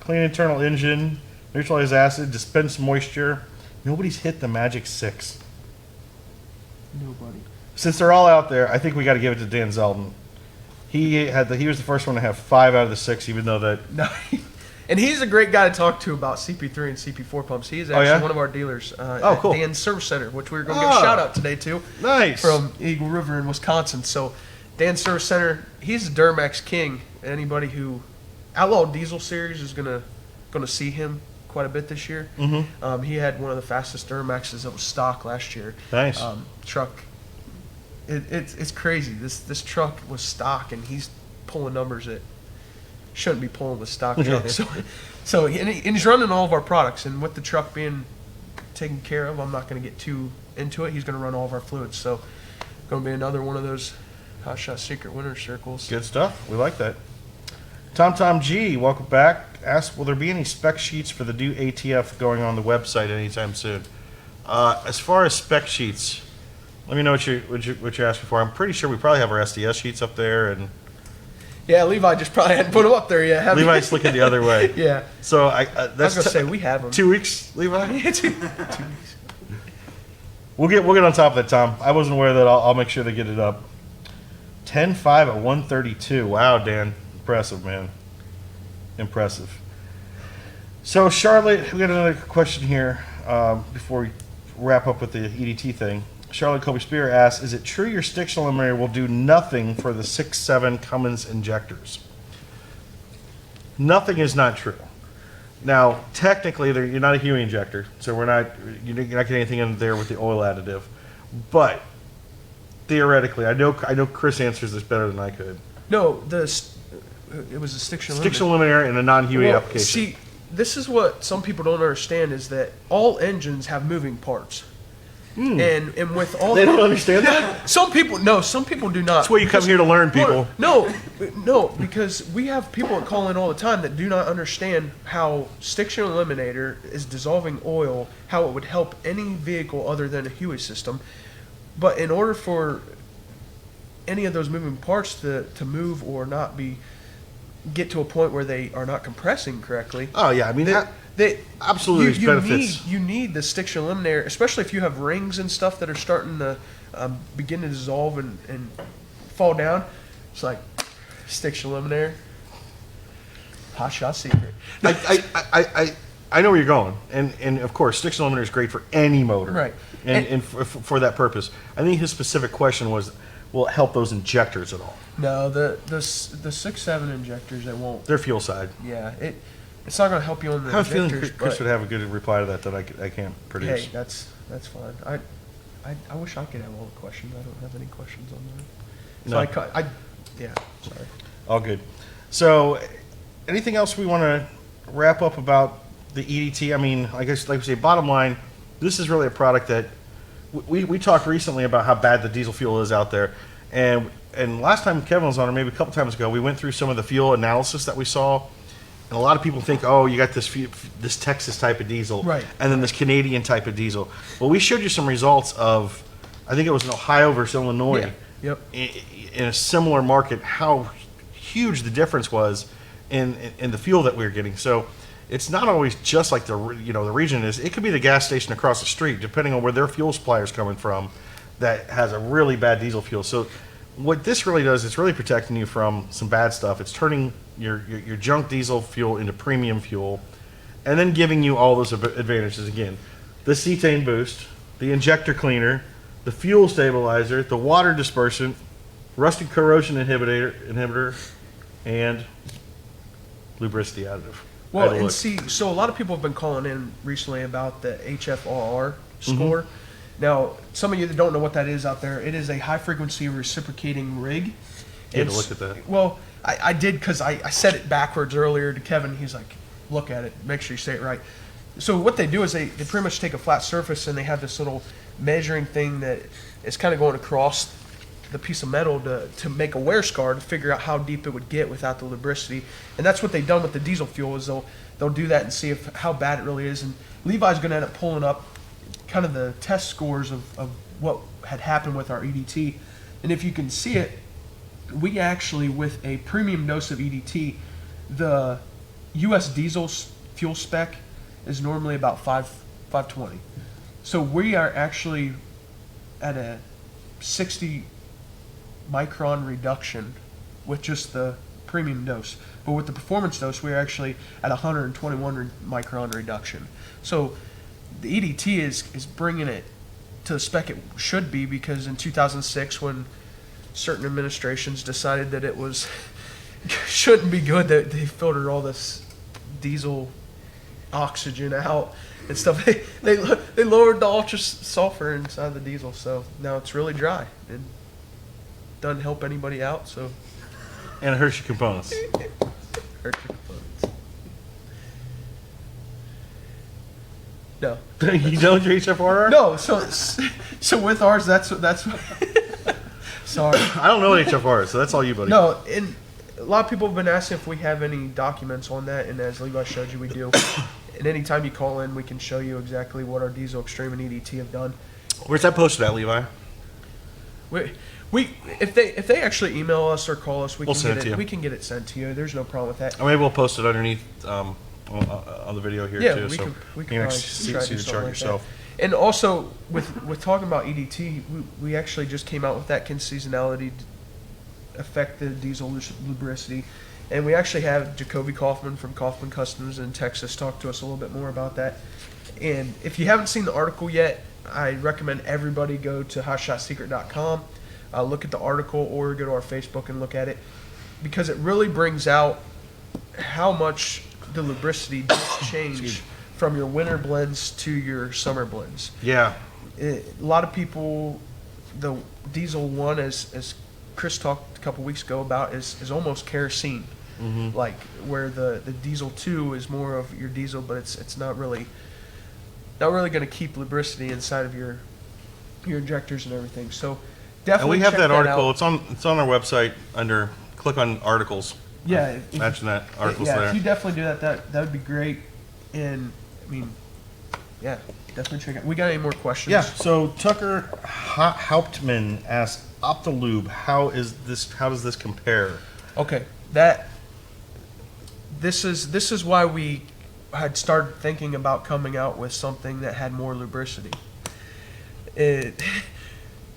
Speaker 1: clean internal engine, neutralize acid, dispense moisture. Nobody's hit the magic 6.
Speaker 2: Nobody.
Speaker 1: Since they're all out there, I think we got to give it to Dan Zeldin. He was the first one to have 5 out of the 6, even though that.
Speaker 2: No, and he's a great guy to talk to about CP3 and CP4 pumps. He is actually
Speaker 1: yeah?
Speaker 2: one of our dealers
Speaker 1: Oh, cool.
Speaker 2: at Dan's Service Center, which we're going to give a shout out today to.
Speaker 1: Nice.
Speaker 2: From Eagle River in Wisconsin. So Dan's Service Center, he's the Duramax king. Anybody who Outlaw Diesel Series is gonna see him quite a bit this year.
Speaker 1: Mm-hmm.
Speaker 2: He had one of the fastest Duramaxes that was stock last year.
Speaker 1: Nice.
Speaker 2: Truck. It's crazy. This truck was stock, and he's pulling numbers that shouldn't be pulling with stock trucks. So he's running all of our products, and with the truck being taken care of, I'm not going to get too into it. He's going to run all of our fluids. So going to be another one of those Hot Shot Secret Winner Circles.
Speaker 1: Good stuff. We like that. Tom G, welcome back. Asked, will there be any spec sheets for the new ATF going on the website anytime soon? As far as spec sheets, let me know what you're asking for. I'm pretty sure we probably have our SDS sheets up there, and
Speaker 2: Yeah, Levi just probably hadn't put them up there yet.
Speaker 1: Levi's looking the other way.
Speaker 2: Yeah.
Speaker 1: So
Speaker 2: I
Speaker 1: that's
Speaker 2: was going to say, we have them.
Speaker 1: 2 weeks, Levi.
Speaker 2: 2 weeks.
Speaker 1: We'll get on top of that, Tom. I wasn't aware of that. I'll make sure they get it up. 10.5 at 132. Wow, Dan. Impressive, man. Impressive. So, Charlotte, we got another question here before we wrap up with the EDT thing. Charlotte Kobe Spear asks, is it true your stiction eliminator will do nothing for the 6.7 Cummins injectors? Nothing is not true. Now, technically, you're not a HUE injector, so you're not getting anything in there with the oil additive. But theoretically, I know Chris answers this better than I could.
Speaker 2: No, it was a stiction eliminator.
Speaker 1: Stiction eliminator in a non-HUE application.
Speaker 2: See, this is what some people don't understand is that all engines have moving parts. And with all
Speaker 1: They don't understand that?
Speaker 2: some people do not.
Speaker 1: That's why you come here to learn, people.
Speaker 2: No, because we have people that call in all the time that do not understand how Stiction Eliminator is dissolving oil, how it would help any vehicle other than a Huey system. But in order for any of those moving parts to move or not get to a point where they are not compressing correctly.
Speaker 1: Oh, yeah. I mean, absolutely there's benefits.
Speaker 2: You need the Stiction Eliminator, especially if you have rings and stuff that are starting to begin to dissolve and fall down. It's like Stiction Eliminator. Hot shot secret.
Speaker 1: I know where you're going, and of course, Stiction Eliminator is great for any motor,
Speaker 2: Right.
Speaker 1: And for that purpose. I think his specific question was, will it help those injectors at all?
Speaker 2: No, the 6.7 injectors, they won't.
Speaker 1: Their fuel side.
Speaker 2: Yeah, it's not going to help you on the
Speaker 1: I have a feeling
Speaker 2: injectors.
Speaker 1: Chris
Speaker 2: but,
Speaker 1: would have a good reply to that I can't produce.
Speaker 2: hey, that's fine. I wish I could have all the questions. I don't have any questions on that. So
Speaker 1: No.
Speaker 2: yeah, sorry.
Speaker 1: All good. So, anything else we want to wrap up about the EDT? I mean, I guess, like we say, bottom line, this is really a product that we talked recently about how bad the diesel fuel is out there. And last time Kevin was on, or maybe a couple times ago, we went through some of the fuel analysis that we saw. And a lot of people think, oh, you got this Texas type of diesel,
Speaker 2: Right.
Speaker 1: and then this Canadian type of diesel. Well, we showed you some results of, I think it was in Ohio versus Illinois.
Speaker 2: Yeah. Yep.
Speaker 1: In a similar market, how huge the difference was in the fuel that we were getting. So it's not always just like the region is. It could be the gas station across the street, depending on where their fuel supplier is coming from, that has a really bad diesel fuel. So what this really does, it's really protecting you from some bad stuff. It's turning your junk diesel fuel into premium fuel, and then giving you all those advantages again: the cetane boost, the injector cleaner, the fuel stabilizer, the water dispersant, rusted corrosion inhibitor, and lubricity additive.
Speaker 2: Well,
Speaker 1: Had a
Speaker 2: and
Speaker 1: look.
Speaker 2: see, so a lot of people have been calling in recently about the HFRR score. Now, some of you that don't know what that is out there, it is a high-frequency reciprocating rig.
Speaker 1: You had to
Speaker 2: It's-
Speaker 1: look at that.
Speaker 2: Well, I did because I said it backwards earlier to Kevin. He's like, look at it, make sure you say it right. So what they do is they pretty much take a flat surface and they have this little measuring thing that is kind of going across the piece of metal to make a wear scar to figure out how deep it would get without the lubricity. And that's what they've done with the diesel fuel is they'll do that and see how bad it really is. And Levi's going to end up pulling up kind of the test scores of what had happened with our EDT. And if you can see it, we actually, with a premium dose of EDT, the U.S. diesel fuel spec is normally about 520. So we are actually at a 60 micron reduction with just the premium dose. But with the performance dose, we're actually at 121 micron reduction. So the EDT is bringing it to the spec it should be, because in 2006, when certain administrations decided that it was shouldn't be good, that they filtered all this diesel oxygen out and stuff. They lowered the ultra sulfur inside the diesel, so now it's really dry and doesn't help anybody out. So
Speaker 1: And it hurts your components.
Speaker 2: hurt your components. No,
Speaker 1: You don't your HFRR?
Speaker 2: no. So with ours, that's sorry.
Speaker 1: I don't know what HFR is, so that's all you, buddy.
Speaker 2: No, and a lot of people have been asking if we have any documents on that, and as Levi showed you, we do. And anytime you call in, we can show you exactly what our Diesel Extreme and EDT have done.
Speaker 1: Where's that posted at, Levi?
Speaker 2: If they actually email us or call us,
Speaker 1: We'll
Speaker 2: can
Speaker 1: send
Speaker 2: get
Speaker 1: it to you.
Speaker 2: We can get it sent to you. There's no problem with that.
Speaker 1: Or maybe we'll post it underneath on the video here
Speaker 2: Yeah,
Speaker 1: too,
Speaker 2: we
Speaker 1: so
Speaker 2: can
Speaker 1: you
Speaker 2: probably
Speaker 1: see
Speaker 2: try to
Speaker 1: the
Speaker 2: do something
Speaker 1: chart
Speaker 2: like that.
Speaker 1: yourself.
Speaker 2: And also with talking about EDT, we actually just came out with that. Can seasonality affect the diesel lubricity? And we actually have Jacoby Kaufman from Kaufman Customs in Texas talk to us a little bit more about that. And if you haven't seen the article yet, I recommend everybody go to hotshotsecret.com, look at the article, or go to our Facebook and look at it, because it really brings out how much the lubricity does change from your winter blends to your summer blends.
Speaker 1: Yeah.
Speaker 2: A lot of people, the diesel one, as Chris talked a couple weeks ago about, is almost kerosene. like where the diesel 2 is more of your diesel, but it's not really going to keep lubricity inside of your injectors and everything. So
Speaker 1: And
Speaker 2: definitely
Speaker 1: we have
Speaker 2: check
Speaker 1: that article.
Speaker 2: out.
Speaker 1: It's on our website under, click on articles.
Speaker 2: Yeah,
Speaker 1: Imagine that, articles
Speaker 2: yeah,
Speaker 1: there.
Speaker 2: if you definitely do that would be great. And I mean, yeah, definitely check it. We got any more questions?
Speaker 1: Yeah. So Tucker Hauptmann asked, Optilube, how does this compare?
Speaker 2: Okay, this is why we had started thinking about coming out with something that had more lubricity.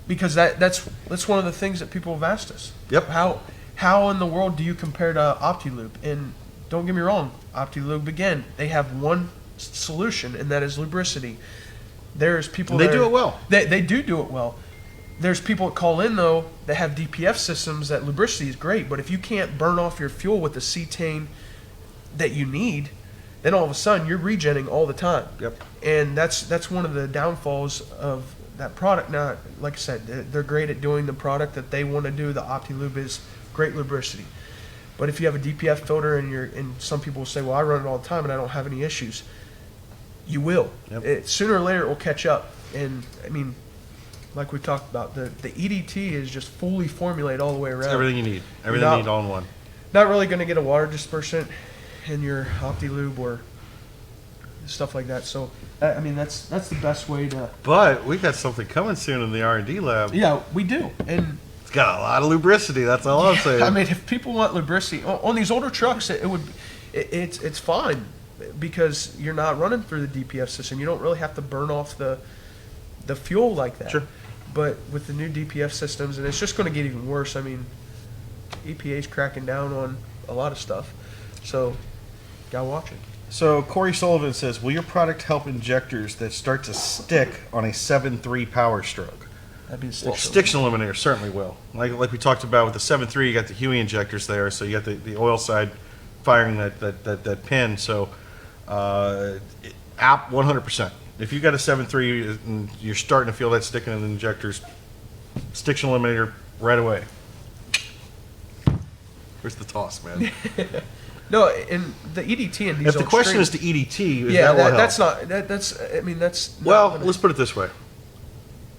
Speaker 2: Because that's one of the things that people have asked us.
Speaker 1: Yep.
Speaker 2: How in the world do you compare to Optilube? And don't get me wrong, Optilube, again, they have one solution, and that is lubricity. There's people
Speaker 1: They do it well.
Speaker 2: They do it well. There's people that call in, though, that have DPF systems that lubricity is great, but if you can't burn off your fuel with the cetane that you need, then all of a sudden you're regenning all the time.
Speaker 1: Yep.
Speaker 2: And that's one of the downfalls of that product. Now, like I said, they're great at doing the product that they want to do. The Optilube is great lubricity. But if you have a DPF filter and some people will say, well, I run it all the time and I don't have any issues, you will.
Speaker 1: Yep.
Speaker 2: Sooner or later it will catch up. And I mean, like we talked about, the EDT is just fully formulated all the way around.
Speaker 1: It's everything you need. Everything you need all in one.
Speaker 2: Not really going to get a water dispersant in your Optilube or stuff like that. So I mean, that's the best way to.
Speaker 1: But we got something coming soon in the R&D lab.
Speaker 2: Yeah, we do. And
Speaker 1: It's got a lot of lubricity. That's all I'm saying.
Speaker 2: I mean, if people want lubricity on these older trucks, it's fine because you're not running through the DPF system. You don't really have to burn off the fuel like that.
Speaker 1: Sure.
Speaker 2: But with the new DPF systems, and it's just going to get even worse. I mean, EPA's cracking down on a lot of stuff, so gotta watch it.
Speaker 1: So Corey Sullivan says, will your product help injectors that start to stick on a 7.3 power stroke?
Speaker 2: That'd be the
Speaker 1: Well, stiction eliminator certainly will. Like we talked about with the 7.3, you got the Huey injectors there, so you got the oil side firing that pin. So app 100%. If you got a 7.3 and you're starting to feel that sticking in the injectors, stiction eliminator right away. Where's the toss, man?
Speaker 2: No, and the EDT and
Speaker 1: If
Speaker 2: diesel.
Speaker 1: the question
Speaker 2: extreme-
Speaker 1: is the EDT,
Speaker 2: yeah,
Speaker 1: that will help.
Speaker 2: that's not. That's. I mean, that's. Not
Speaker 1: Well,
Speaker 2: gonna-
Speaker 1: let's put it this way.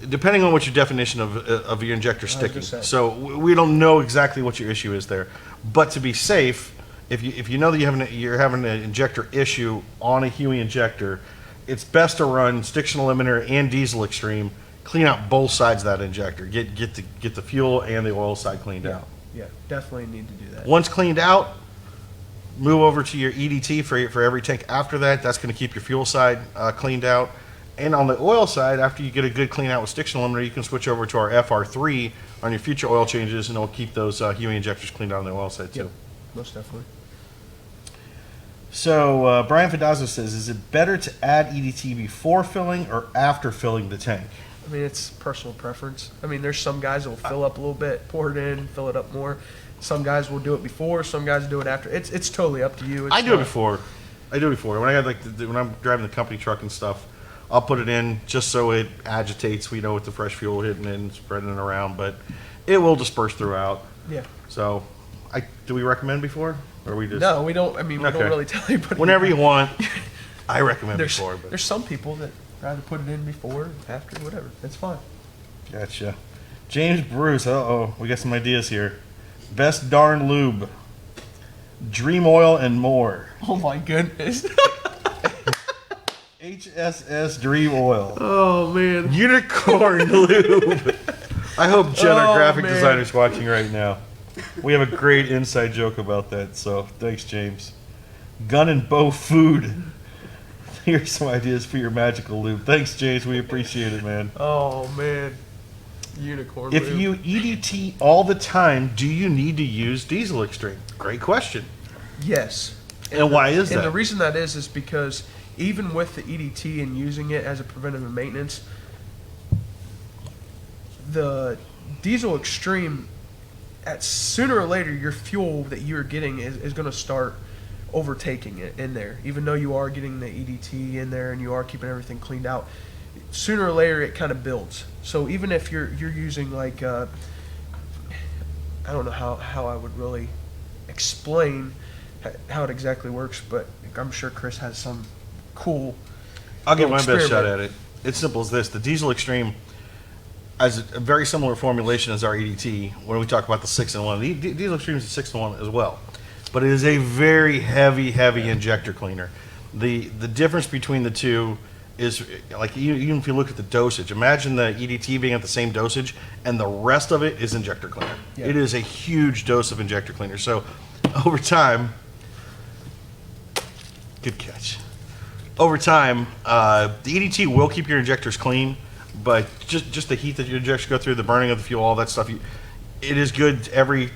Speaker 1: Depending on what your definition of your injector
Speaker 2: gonna
Speaker 1: sticking,
Speaker 2: say.
Speaker 1: so we don't know exactly what your issue is there. But to be safe, if you know that you're having an injector issue on a Huey injector, it's best to run stiction eliminator and diesel extreme. Clean out both sides of that injector. Get the fuel and the oil side cleaned
Speaker 2: Yeah,
Speaker 1: out.
Speaker 2: yeah, definitely need to do that.
Speaker 1: Once cleaned out, move over to your EDT for every tank after that. That's going to keep your fuel side cleaned out. And on the oil side, after you get a good clean out with stiction eliminator, you can switch over to our FR3 on your future oil changes, and it'll keep those Huey injectors cleaned out on the oil side too.
Speaker 2: Yep, most definitely.
Speaker 1: So Brian Fidazzo says, is it better to add EDT before filling or after filling the tank?
Speaker 2: I mean, it's personal preference. I mean, there's some guys that will fill up a little bit, pour it in, fill it up more. Some guys will do it before. Some guys do it after. It's totally up to you. It's
Speaker 1: I do it
Speaker 2: not-
Speaker 1: before. When I got when I'm driving the company truck and stuff, I'll put it in just so it agitates. We know with the fresh fuel hitting and spreading it around, but it will disperse throughout.
Speaker 2: Yeah.
Speaker 1: So, do we recommend before, or we just
Speaker 2: No, we don't. I mean, we
Speaker 1: Okay.
Speaker 2: don't really tell anybody.
Speaker 1: whenever you want? I recommend
Speaker 2: There's
Speaker 1: before, but
Speaker 2: there's some people that rather put it in before, after, whatever. That's fine.
Speaker 1: gotcha. James Bruce, we got some ideas here. Best darn lube, Dream Oil and more.
Speaker 2: Oh my goodness.
Speaker 1: HSS Dream Oil.
Speaker 2: Oh man.
Speaker 1: Unicorn lube. I hope Jen, our
Speaker 2: Oh,
Speaker 1: graphic
Speaker 2: man.
Speaker 1: designer's watching right now. We have a great inside joke about that, so thanks, James. Gun and bow food. Here's some ideas for your magical lube. Thanks, James. We appreciate it, man.
Speaker 2: Oh man. Unicorn.
Speaker 1: If
Speaker 2: lube.
Speaker 1: you EDT all the time, do you need to use diesel extreme? Great question.
Speaker 2: Yes.
Speaker 1: And why is
Speaker 2: And
Speaker 1: that?
Speaker 2: the reason that is because even with the EDT and using it as a preventative maintenance, the diesel extreme, at sooner or later, your fuel that you're getting is going to start overtaking it in there. Even though you are getting the EDT in there and you are keeping everything cleaned out, sooner or later it kind of builds. So even if you're using like I don't know how I would really explain how it exactly works, but I'm sure Chris has some cool.
Speaker 1: I'll give my
Speaker 2: little
Speaker 1: best shot
Speaker 2: experiment.
Speaker 1: at it. It's simple as this. The Diesel Extreme has a very similar formulation as our EDT when we talk about the 6-in-1. The Diesel Extreme is a 6-in-1 as well. But it is a very heavy injector cleaner. The difference between the two is, like, even if you look at the dosage, imagine the EDT being at the same dosage and the rest of it is injector cleaner.
Speaker 2: Yeah.
Speaker 1: It is a huge dose of injector cleaner. So over time, good catch. Over time, the EDT will keep your injectors clean, but just the heat that your injectors go through, the burning of the fuel, all that stuff, it is good every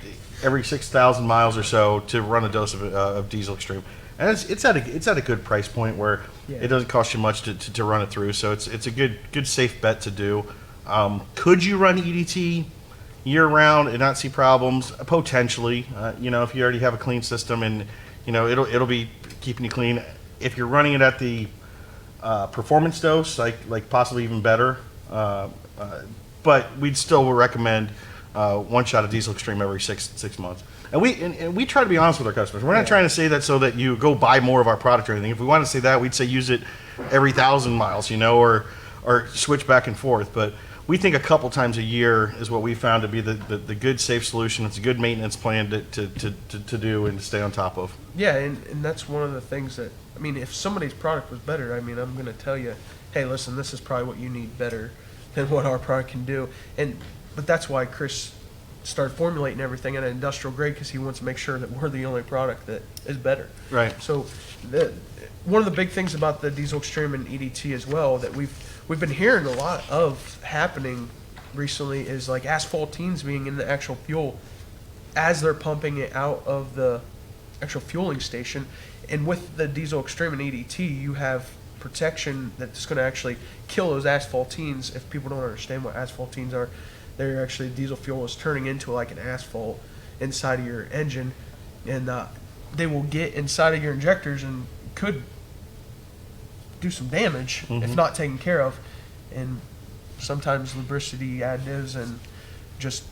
Speaker 1: 6,000 miles or so to run a dose of Diesel Extreme. And it's at a good price point where it doesn't cost you much to run it through. So it's a good safe bet to do. Could you run EDT year round and not see problems? Potentially. If you already have a clean system and it'll be keeping you clean. If you're running it at the performance dose, like possibly even better. But we'd still recommend one shot of Diesel Extreme every six months. And we try to be honest with our customers. We're not trying to say that so that you go buy more of our product or anything. If we want to say that, we'd say use it every 1,000 miles, or switch back and forth. But we think a couple times a year is what we found to be the good, safe solution. It's a good maintenance plan to do and to stay on top of.
Speaker 2: Yeah, and that's one of the things that, if somebody's product was better, I'm going to tell you, hey, listen, this is probably what you need better than what our product can do. But that's why Chris started formulating everything at an industrial grade, because he wants to make sure that we're the only product that is better.
Speaker 1: Right.
Speaker 2: So one of the big things about the Diesel Extreme and EDT as well that we've been hearing a lot of happening recently is like asphaltenes being in the actual fuel as they're pumping it out of the actual fueling station. And with the Diesel Extreme and EDT, you have protection that's going to actually kill those asphaltenes. If people don't understand what asphaltenes are, they're actually diesel fuel is turning into like an asphalt inside of your engine, and they will get inside of your injectors and could do some damage if not taken care of. And sometimes lubricity additives and just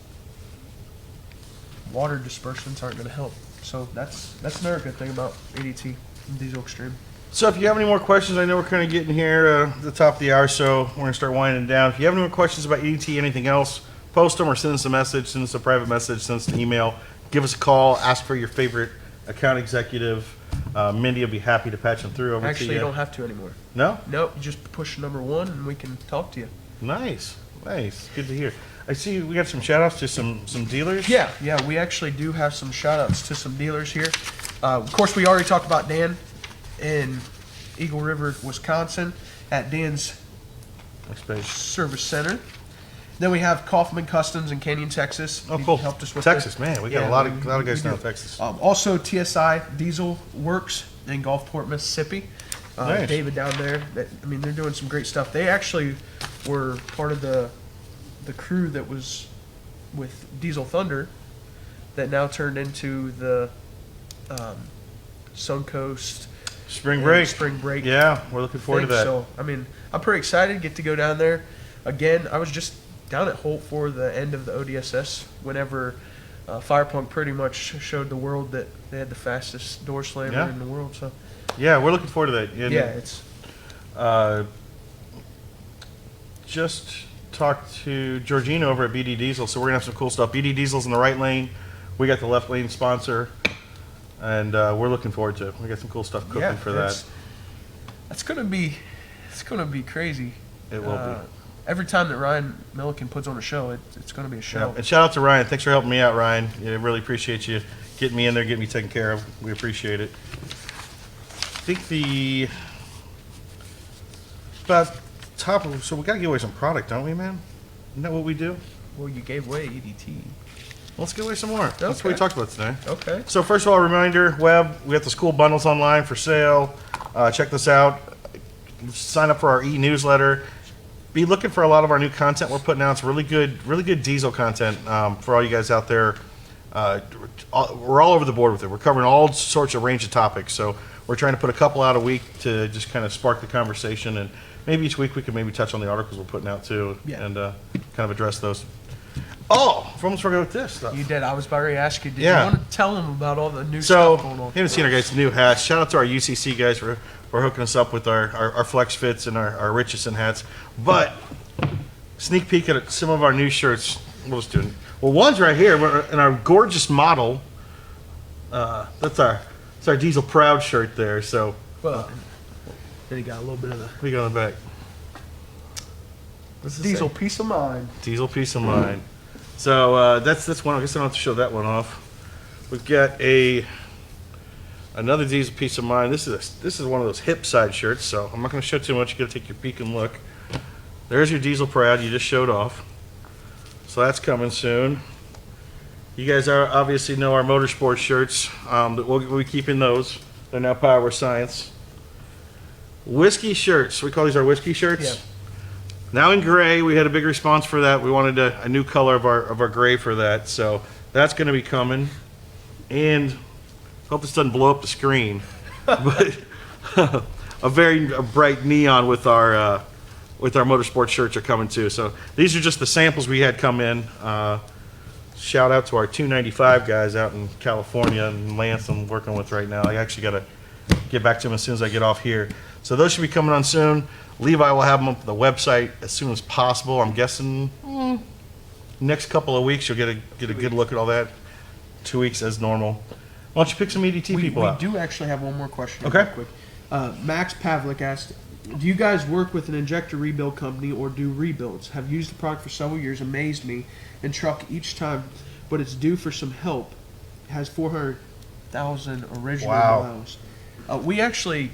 Speaker 2: water dispersants aren't going to help. So that's another good thing about EDT and Diesel Extreme.
Speaker 1: So if you have any more questions, I know we're kind of getting here the top of the hour, so we're going to start winding down. If you have any more questions about EDT, anything else, post them or send us a message, send us a private message, send us an email, give us a call, ask for your favorite account executive. Mindy will be happy to patch them through over
Speaker 2: Actually,
Speaker 1: to
Speaker 2: you don't have to anymore.
Speaker 1: No?
Speaker 2: Nope, you just push number 1 and we can talk to you.
Speaker 1: Nice. Good to hear. I see we got some shout outs to some dealers.
Speaker 2: Yeah, we actually do have some shout outs to some dealers here. Of course, we already talked about Dan in Eagle River, Wisconsin at Dan's
Speaker 1: Next page.
Speaker 2: Service Center. Then we have Kaufman Customs in Canyon, Texas.
Speaker 1: Oh,
Speaker 2: He
Speaker 1: cool.
Speaker 2: helped us with
Speaker 1: Texas,
Speaker 2: the-
Speaker 1: man. We got
Speaker 2: Yeah,
Speaker 1: a lot of guys
Speaker 2: we
Speaker 1: down
Speaker 2: do.
Speaker 1: in Texas.
Speaker 2: Also, TSI Diesel Works in Gulfport, Mississippi.
Speaker 1: Nice.
Speaker 2: David down there. They're doing some great stuff. They actually were part of the crew that was with Diesel Thunder that now turned into the Suncoast
Speaker 1: Spring break.
Speaker 2: Spring break.
Speaker 1: Yeah, we're looking forward to
Speaker 2: thing.
Speaker 1: that.
Speaker 2: So, I'm pretty excited to get to go down there. Again, I was just down at Holt for the end of the ODSS whenever Firepunk pretty much showed the world that they had the fastest door slammer in the world. So,
Speaker 1: Yeah, we're looking forward to that. And,
Speaker 2: it's
Speaker 1: just talked to Georgina over at BD Diesel, so we're gonna have some cool stuff. BD Diesel's in the right lane. We got the left lane sponsor, and we're looking forward to it. We got some cool stuff cooking for that.
Speaker 2: It's gonna be crazy.
Speaker 1: It will be.
Speaker 2: Every time that Ryan Milliken puts on a show, it's going to be a show.
Speaker 1: Yeah. And shout out to Ryan. Thanks for helping me out, Ryan. Yeah, really appreciate you getting me in there, getting me taken care of. We appreciate it. I think so we got to give away some product, don't we, man? Isn't that what we do?
Speaker 2: Well, you gave away EDT.
Speaker 1: Let's give away some more. That's what we
Speaker 2: Okay.
Speaker 1: talked about today.
Speaker 2: Okay.
Speaker 1: So first of all, reminder, web, we got the school bundles online for sale. Check this out. Sign up for our e-newsletter. Be looking for a lot of our new content we're putting out. It's really good diesel content for all you guys out there. We're all over the board with it. We're covering all sorts of range of topics. So we're trying to put a couple out a week to just kind of spark the conversation. And maybe each week we can maybe touch on the articles we're putting out too,
Speaker 2: Yeah.
Speaker 1: and kind of address those. Oh, I almost forgot with this stuff.
Speaker 2: You did. I was about to ask you. Did
Speaker 1: Yeah.
Speaker 2: you want to tell them about all the new
Speaker 1: So,
Speaker 2: stuff going on?
Speaker 1: you haven't seen our guys' new hats. Shout out to our UCC guys for hooking us up with our Flex Fits and our Richardson hats. But, sneak peek at some of our new shirts. We'll just do it. Well, one's right here. We're in our gorgeous model. That's our Diesel Proud shirt there. So,
Speaker 2: Well, then you got a little bit of the
Speaker 1: we go in the back. What's this
Speaker 2: Diesel
Speaker 1: say?
Speaker 2: Peace of Mind.
Speaker 1: Diesel Peace of Mind. So that's one. I guess I don't have to show that one off. We've got another Diesel Peace of Mind. This is one of those hip side shirts. So I'm not going to show too much. You got to take your peek and look. There's your Diesel Proud you just showed off. So that's coming soon. You guys obviously know our motorsport shirts. We'll be keeping those. They're now Power Science. Whiskey shirts. We call these our whiskey shirts.
Speaker 2: Yeah.
Speaker 1: Now in gray, we had a big response for that. We wanted a new color of our gray for that, so that's going to be coming. And hope this doesn't blow up the screen, but a very bright neon with our motorsport shirts are coming too. So these are just the samples we had come in. Shout out to our 295 guys out in California and Lance I'm working with right now. I actually got to get back to them as soon as I get off here. So those should be coming on soon. Levi will have them up on the website as soon as possible. I'm guessing next couple of weeks you'll get a good look at all that. 2 weeks as normal. Why don't you pick some EDT people out?
Speaker 2: We do actually have one more question.
Speaker 1: Okay.
Speaker 2: Real quick. Max Pavlik asked, do you guys work with an injector rebuild company or do rebuilds? Have used the product for several years, amazed me, and truck each time, but it's due for some help. It has 400,000 original
Speaker 1: Wow.
Speaker 2: miles. We actually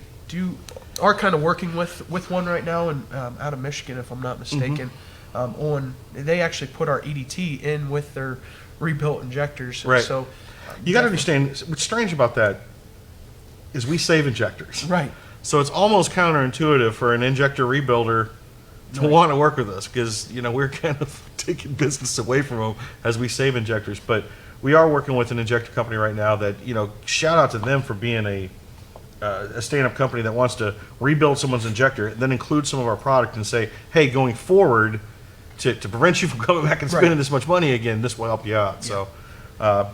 Speaker 2: are kind of working with one right now and out of Michigan, if I'm not mistaken. They actually put our EDT in with their rebuilt injectors.
Speaker 1: Right.
Speaker 2: So
Speaker 1: You got to understand, what's strange about that is we save injectors.
Speaker 2: right.
Speaker 1: So it's almost counterintuitive for an injector rebuilder to want to work with us because, we're kind of taking business away from them as we save injectors. But we are working with an injector company right now that, shout out to them for being a stand-up company that wants to rebuild someone's injector, then include some of our product and say, hey, going forward, to prevent you from coming back and spending this much money again, this will help you out. So, I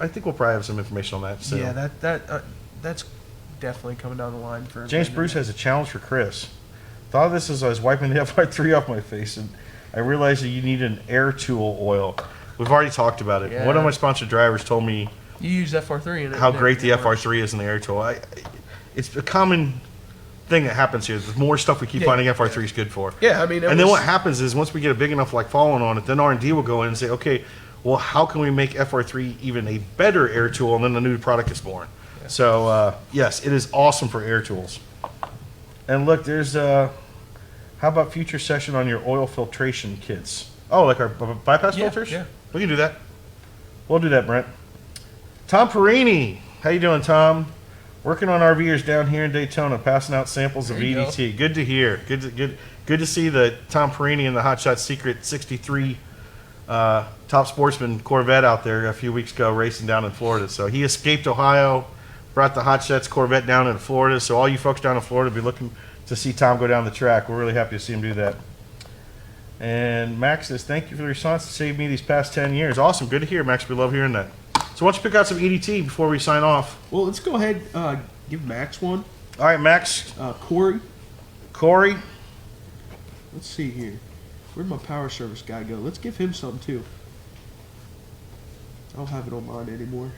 Speaker 1: think we'll probably have some information on that soon.
Speaker 2: Yeah, that's definitely coming down the line for
Speaker 1: James Bruce has a challenge for Chris. Thought of this as I was wiping the FR3 off my face, and I realized that you need an air tool oil. We've already talked about it.
Speaker 2: Yeah.
Speaker 1: One of my sponsored drivers told me
Speaker 2: You use FR3 in it.
Speaker 1: how
Speaker 2: and
Speaker 1: great the
Speaker 2: it works.
Speaker 1: FR3 is in the air tool. It's a common thing that happens here. The more stuff we keep
Speaker 2: Yeah.
Speaker 1: finding FR3 is good for.
Speaker 2: Yeah, I mean,
Speaker 1: And then what happens is once we get a big enough following on it, then R&D will go in and say, okay, well, how can we make FR3 even a better air tool? And then the new product is born.
Speaker 2: Yeah.
Speaker 1: So, yes, it is awesome for air tools. And look, there's, how about future session on your oil filtration kits? Oh, like our bypass
Speaker 2: Yeah,
Speaker 1: filters?
Speaker 2: yeah.
Speaker 1: We can do that. We'll do that, Brent. Tom Perini. How you doing, Tom? Working on RVers down here in Daytona, passing out samples of
Speaker 2: There you
Speaker 1: EDT. Good to hear. Good to see the Tom Perini and the Hot Shot Secret 63 Top Sportsman Corvette out there a few weeks ago racing down in Florida. So he escaped Ohio, brought the Hot Shots Corvette down in Florida. So all you folks down in Florida be looking to see Tom go down the track. We're really happy to see him do that. And Max says, thank you for the response. It saved me these past 10 years. Awesome. Good to hear, Max. We love hearing that. So why don't you pick out some EDT before we sign off?
Speaker 2: Well, let's go ahead give Max one.
Speaker 1: All right, Max. Corey.
Speaker 2: Let's see here. Where'd my power service guy go? Let's give him some too. I don't have it on mine anymore.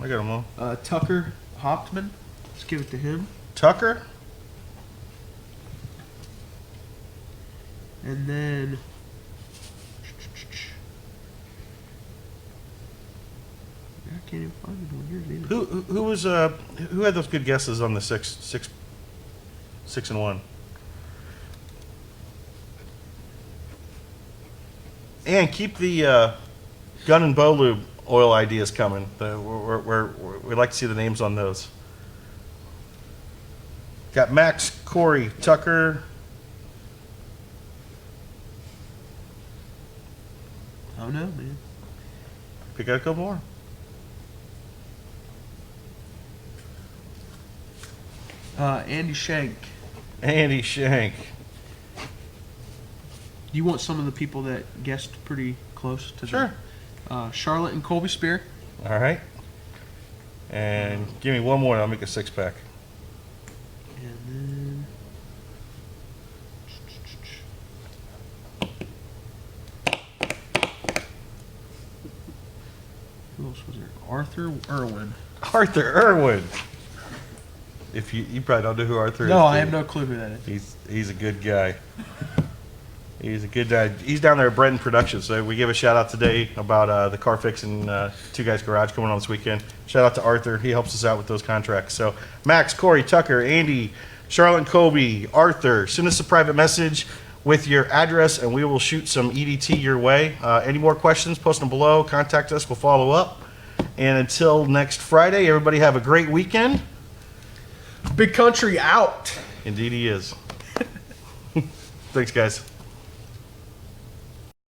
Speaker 1: I got them all.
Speaker 2: Tucker Hochtman. Let's give it to him.
Speaker 1: Tucker.
Speaker 2: And then I can't even find it on yours either.
Speaker 1: Who was who had those good guesses on the six and one? And keep the gun and bow lube oil ideas coming. We'd like to see the names on those. Got Max, Corey, Tucker.
Speaker 2: Oh no, man.
Speaker 1: Pick out a couple more.
Speaker 2: Andy Shank.
Speaker 1: Andy Shank.
Speaker 2: Do you want some of the people that guessed pretty close to
Speaker 1: Sure.
Speaker 2: Charlotte and Colby Spear?
Speaker 1: All right. And give me one more and I'll make a 6-pack.
Speaker 2: And then who else was there? Arthur Irwin.
Speaker 1: Arthur Irwin. If you probably don't know who Arthur is.
Speaker 2: No, I
Speaker 1: do
Speaker 2: have
Speaker 1: you?
Speaker 2: no clue who that is.
Speaker 1: He's a good guy. He's a good guy. He's down there at Brenton Productions. So we give a shout out today about the car fixing Two Guys Garage coming on this weekend. Shout out to Arthur. He helps us out with those contracts. So Max, Corey, Tucker, Andy, Charlotte, and Colby, Arthur, send us a private message with your address and we will shoot some EDT your way. Any more questions, post them below. Contact us. We'll follow up. And until next Friday, everybody have a great weekend.
Speaker 2: Big Country out.
Speaker 1: Indeed he is. Thanks, guys.